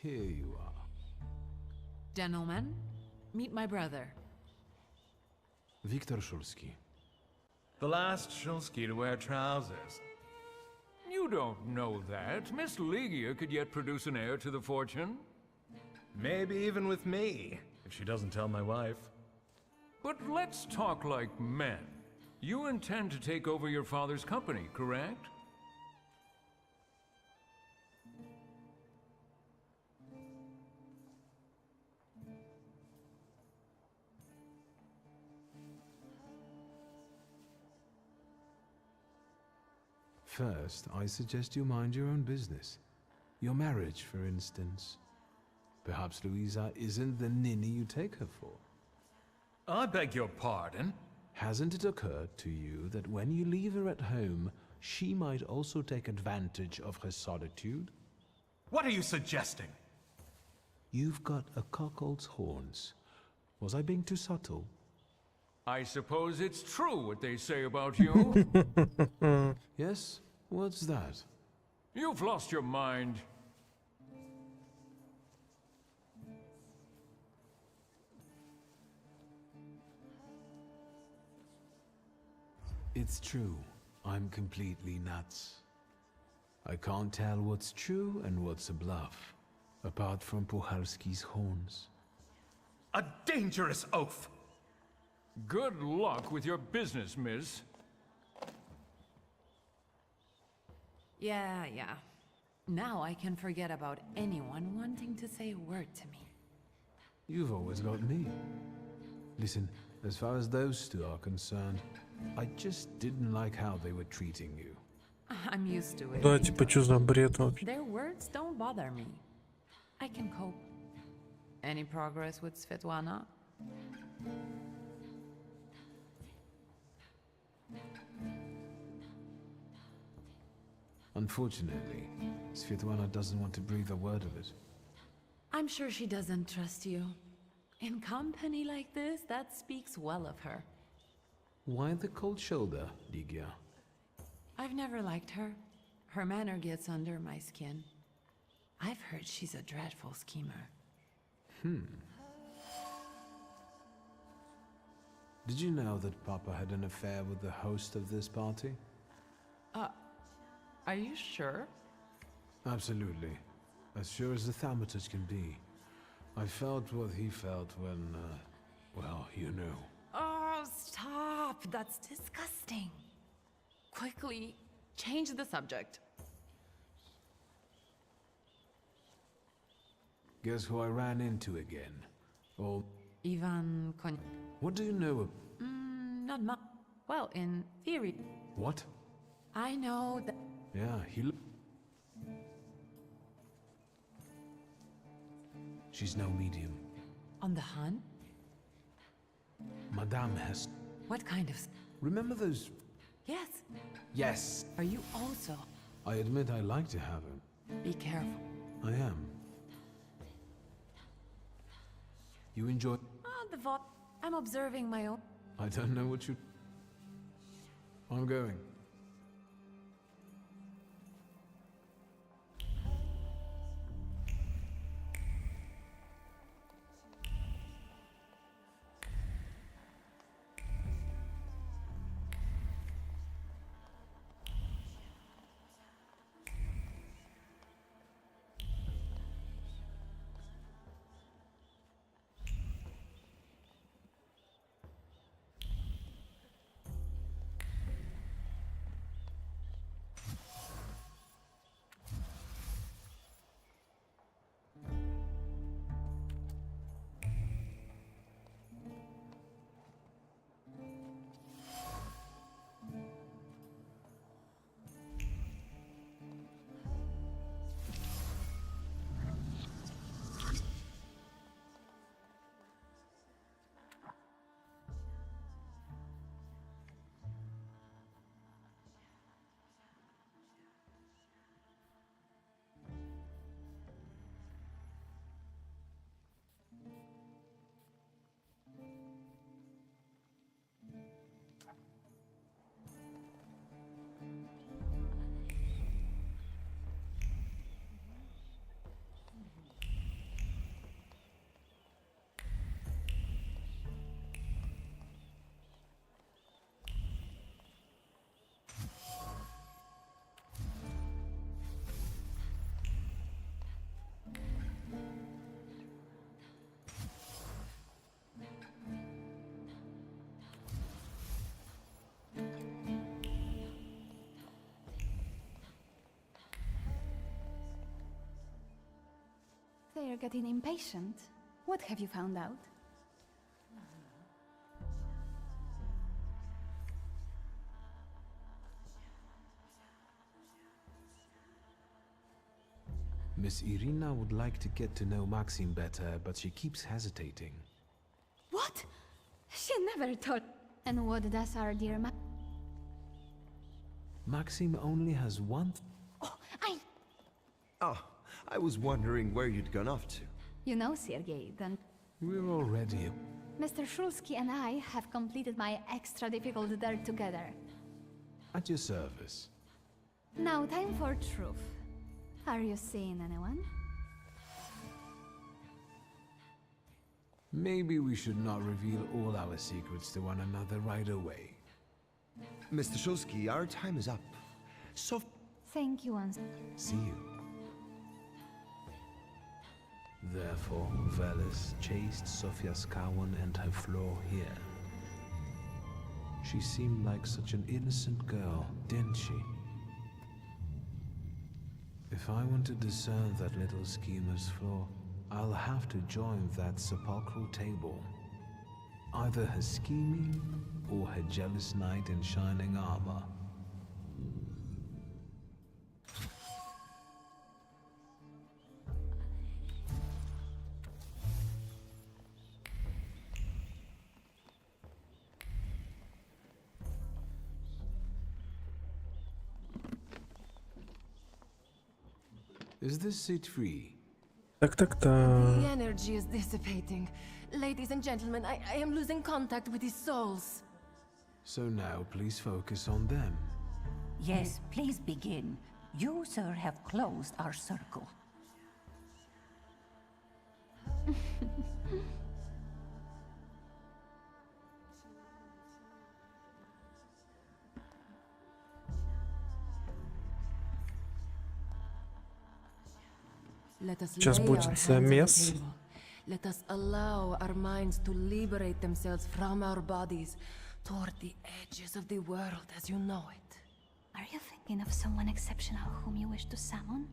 Here you are. Gentlemen, meet my brother. Viktor Shulsky. The last Shulsky to wear trousers. You don't know that. Miss Ligia could yet produce an heir to the fortune. Maybe even with me, if she doesn't tell my wife. But let's talk like men. You intend to take over your father's company, correct? First, I suggest you mind your own business. Your marriage, for instance. Perhaps Louisa isn't the ninny you take her for. I beg your pardon? Hasn't it occurred to you that when you leave her at home, she might also take advantage of her solitude? What are you suggesting? You've got a cuckold's horns. Was I being too subtle? I suppose it's true what they say about you. Yes? What's that? You've lost your mind. It's true. I'm completely nuts. I can't tell what's true and what's a bluff, apart from Puchalski's horns. A dangerous oath! Good luck with your business, miss. Yeah. Now I can forget about anyone wanting to say a word to me. You've always got me. Listen, as far as those two are concerned, I just didn't like how they were treating you. I'm used to it. Да, типа, что за бред вообще? Their words don't bother me. I can cope. Any progress with Svetlana? Unfortunately, Svetlana doesn't want to breathe a word of it. I'm sure she doesn't trust you. In company like this, that speaks well of her. Why the cold shoulder, Ligia? I've never liked her. Her manner gets under my skin. I've heard she's a dreadful schemer. Did you know that Papa had an affair with the host of this party? Are you sure? Absolutely. As sure as the Thaumaturge can be. I felt what he felt when, well, you know. Oh, stop! That's disgusting. Quickly, change the subject. Guess who I ran into again? Or... Ivan Kon... What do you know of... Not much. Well, in theory. What? I know that... Yeah, he... She's no medium. On the hunt? Madame has... What kind of... Remember those... Yes. Yes! Are you also... I admit I like to have him. Be careful. I am. You enjoy... The vault. I'm observing my own... I don't know what you... I'm going. you're getting impatient. What have you found out? Miss Irina would like to get to know Maxim better, but she keeps hesitating. What? She never told. And what does our dear Maxim only has one. Oh, I was wondering where you'd gone off to. You know, Sergei, then We're already. Mr. Shulsky and I have completed my extra difficult dare together. At your service. Now, time for truth. Are you seeing anyone? Maybe we should not reveal all our secrets to one another right away. Mr. Shulsky, our time is up. So... Thank you once. See you. Therefore, Velis chased Sofia Skawan and her flaw here. She seemed like such an innocent girl, didn't she? If I want to discern that little schemer's flaw, I'll have to join that sepulchral table. Either her scheming, or her jealous knight in shining armor. Is this seat free? The energy is dissipating. Ladies and gentlemen, I am losing contact with these souls. So now please focus on them. Yes, please begin. You, sir, have closed our circle. Let us Сейчас lay будет our hands on the замес. table. Let us allow our minds to liberate themselves from our bodies toward the edges of the world as you know it. Are you thinking of someone exceptional whom you wish to summon?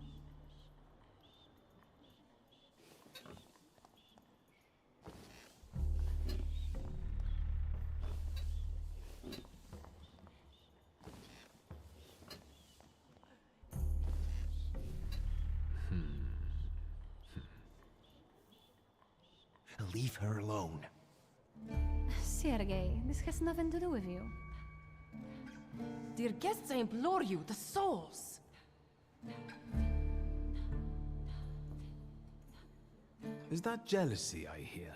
Leave her alone. Sergei, this has nothing to do with you. Dear guests, I implore you, the souls! Is that jealousy I hear?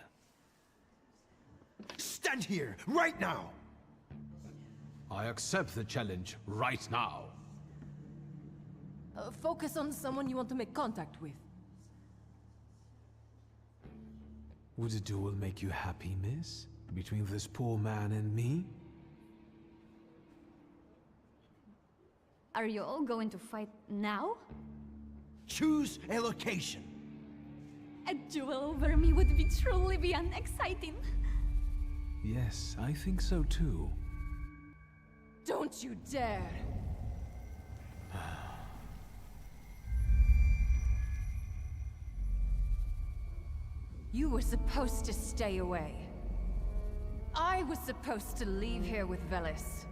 Stand here, right now! I accept the challenge right now. Focus on someone you want to make contact with. Would a duel make you happy, miss? Between this poor man and me? Are you all going to fight now? Choose a location. A duel over me would be truly beyond exciting. Yes, I think so too. Don't you dare! You were supposed to stay away. I was supposed to leave here with Velis.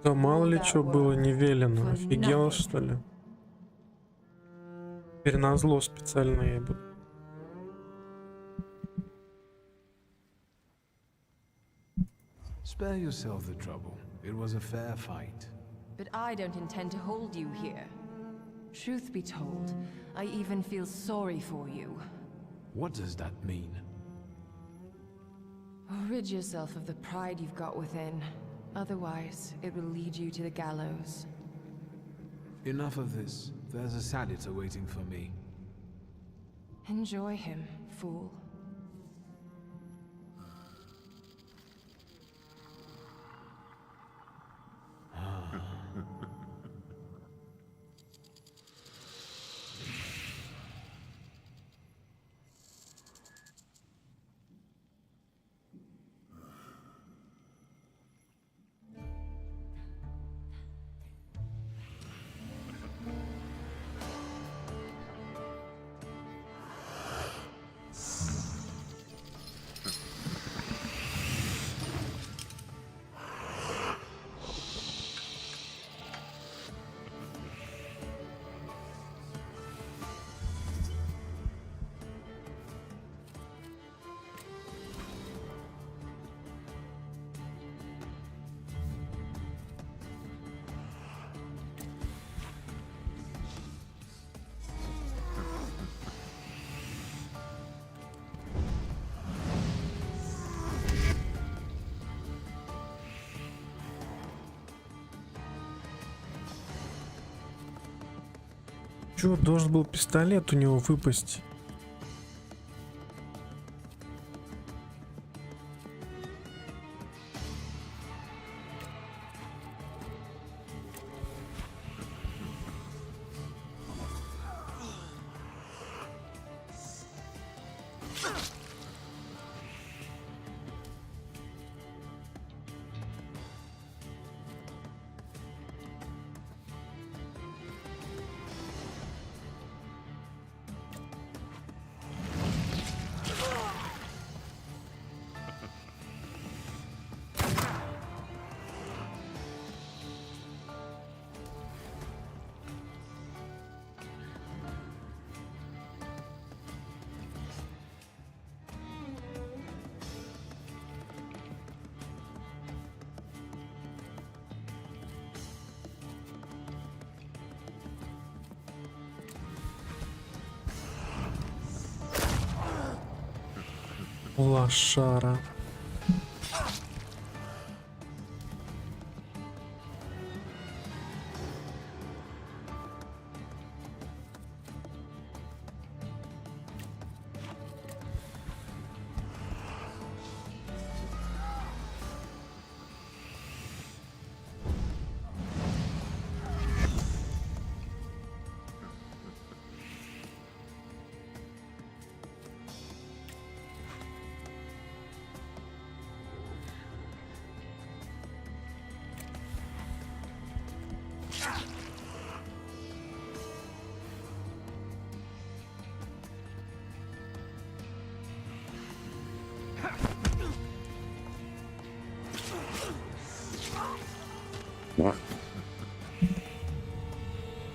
Да мало ли что было не велено. Офигела, что ли? Теперь назло специально я буду. Spare yourself the trouble. It was a fair fight. But I don't intend to hold you here. Truth be told, I even feel sorry for you. What does that mean? Rid yourself of the pride you've got within. Otherwise, it will lead you to the gallows. Enough of this. There's a salutator waiting for me. Enjoy him, fool. Чё, должен был пистолет у него выпасть? Лошара.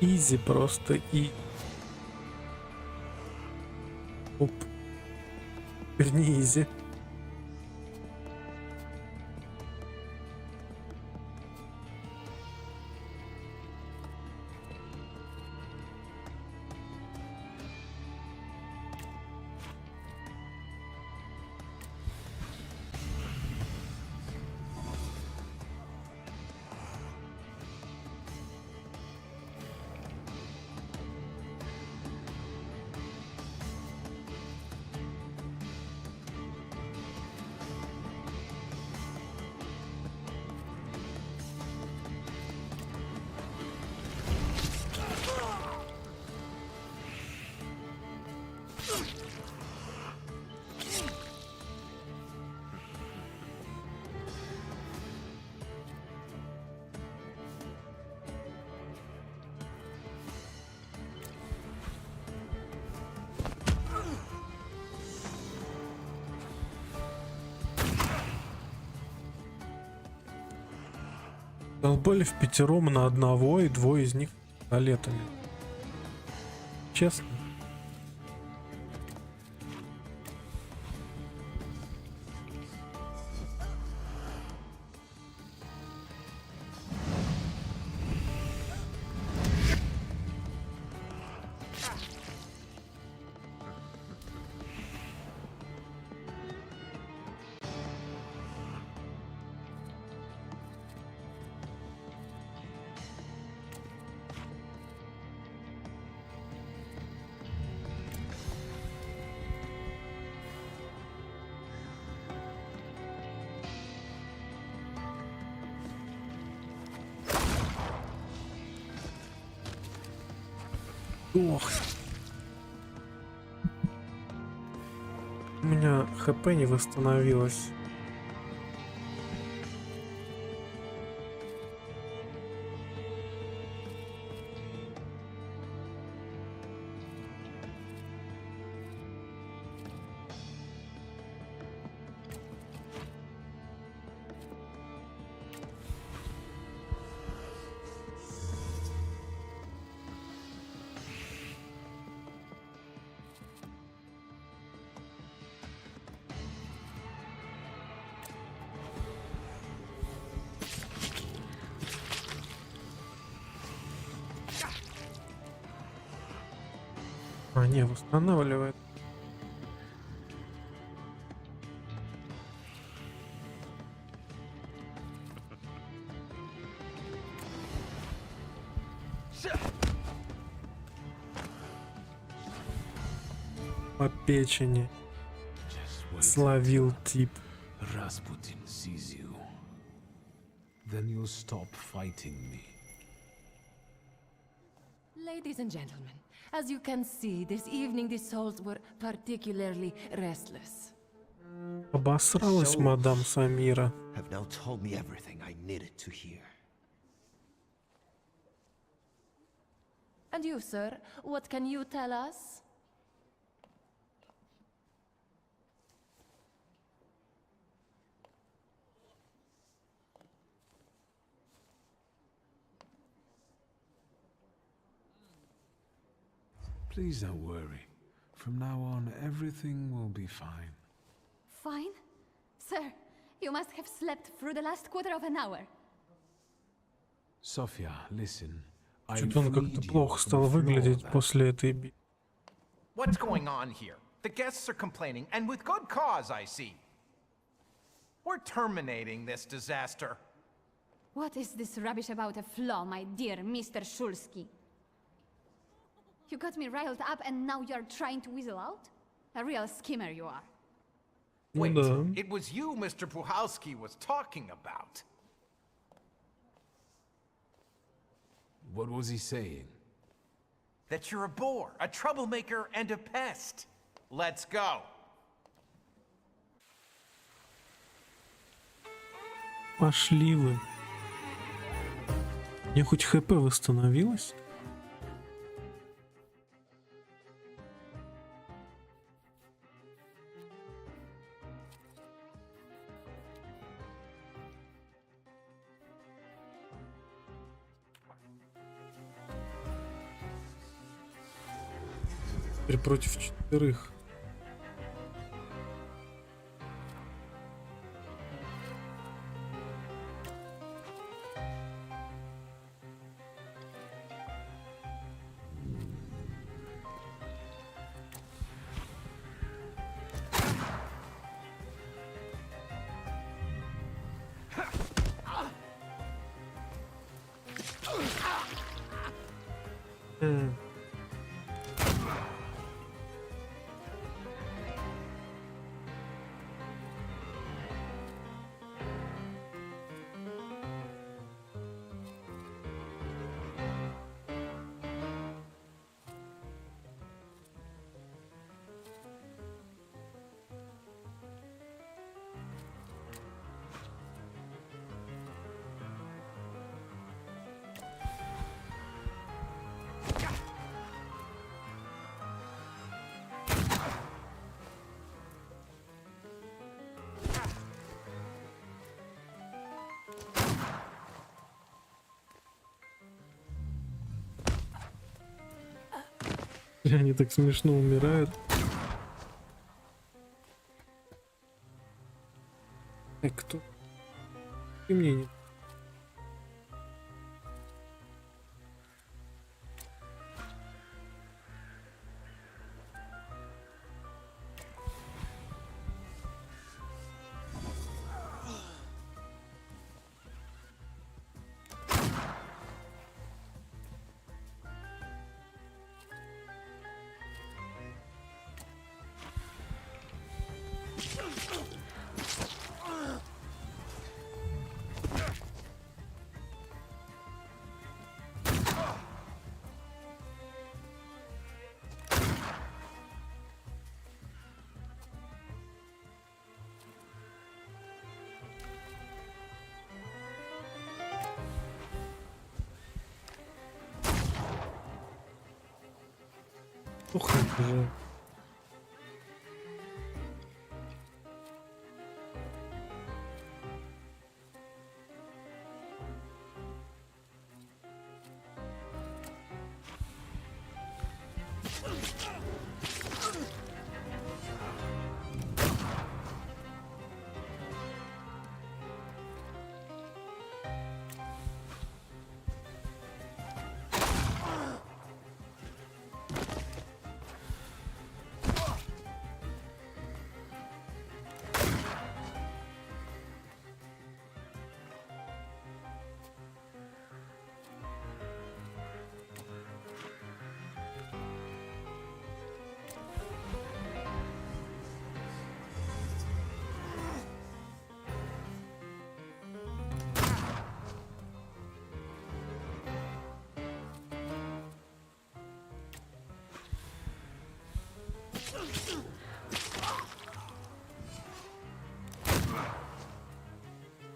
Изи просто и... Оп. Вернее, изи. Долбали впятером на одного, и двое из них пистолетами. Честно. Ох. У меня ХП не восстановилось. А, не, восстанавливает. по печени. Словил тип. Rasputin sees you. Then you'll stop fighting me. Ladies and gentlemen, as you can see, this evening the souls were particularly restless. Обосралась мадам Самира. Have now told me everything I needed to hear. And you, sir, what can you tell us? Please don't worry. From now on, everything will be fine. Fine? Sir, you must have slept through the last quarter of an hour. Sofia, listen. Что-то он как-то плохо стал выглядеть после этой битвы. What's going on here? The guests are complaining, and with good cause, I see. We're terminating this disaster. What is this rubbish about a flaw, my dear Mr. Shulsky? You got me riled up and now you're trying to weasel out? A real schemer you are. Wait, it was you Mr. Puhalski was talking about. What was he saying? That you're a bore, a troublemaker, and a pest. Let's go. Пошли вы. Мне хоть ХП восстановилось? Теперь против 4. Они так смешно умирают. Кто? И мнение. Ух, уже.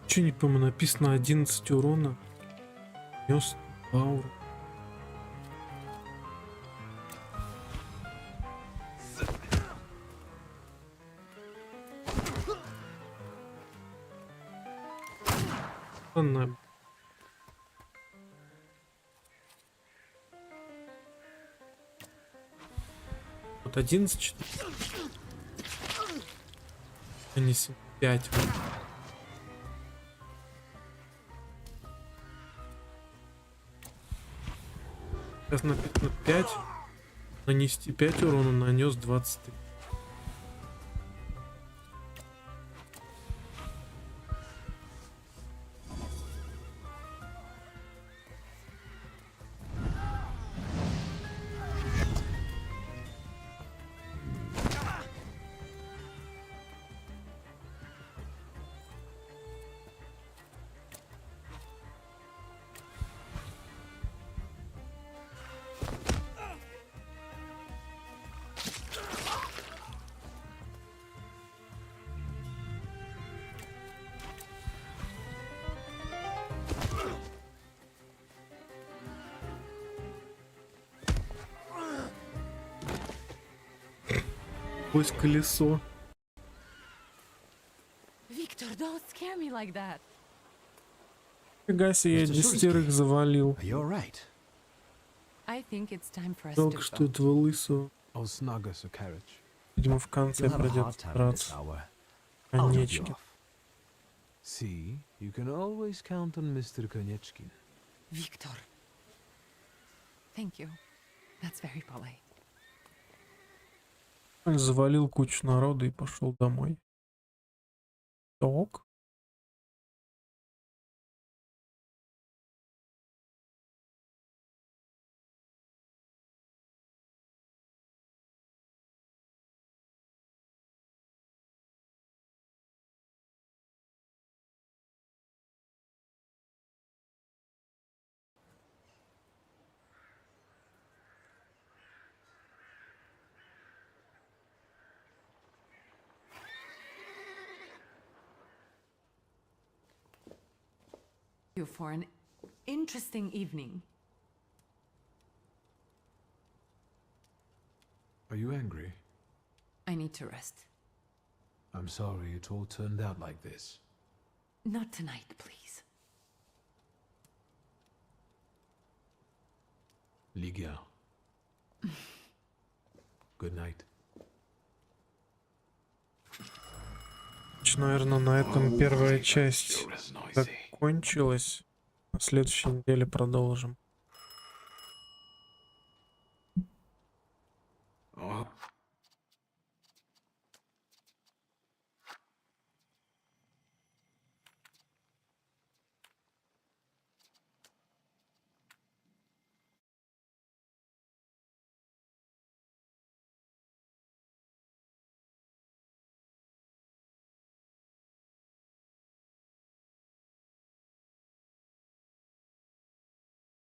Че не помню, написано 11 урона. Нес ауру. Она. Вот 11. А не 5. Сейчас написано 5. Нанести 5 урона, нанес 23. Пусть колесо. Victor, don't scare me like that. Фига себе, я 10 завалил. I think it's time for us Жалко, to что vote. этого лысого. I'll snug us a carriage. Видимо, в конце You'll have a hard придется time драться. this hour. I'll drop you Конечки. off. See, you can always count on Mr. Konechkin. Victor. Thank you. That's very polite. Завалил кучу народа и пошел домой. Так. You for an interesting evening. Are you angry? I need to rest. I'm sorry it all turned out like this. Not tonight, please. Ligia. Good night. Наверное, на этом первая часть закончилась. На следующей неделе продолжим. Oh,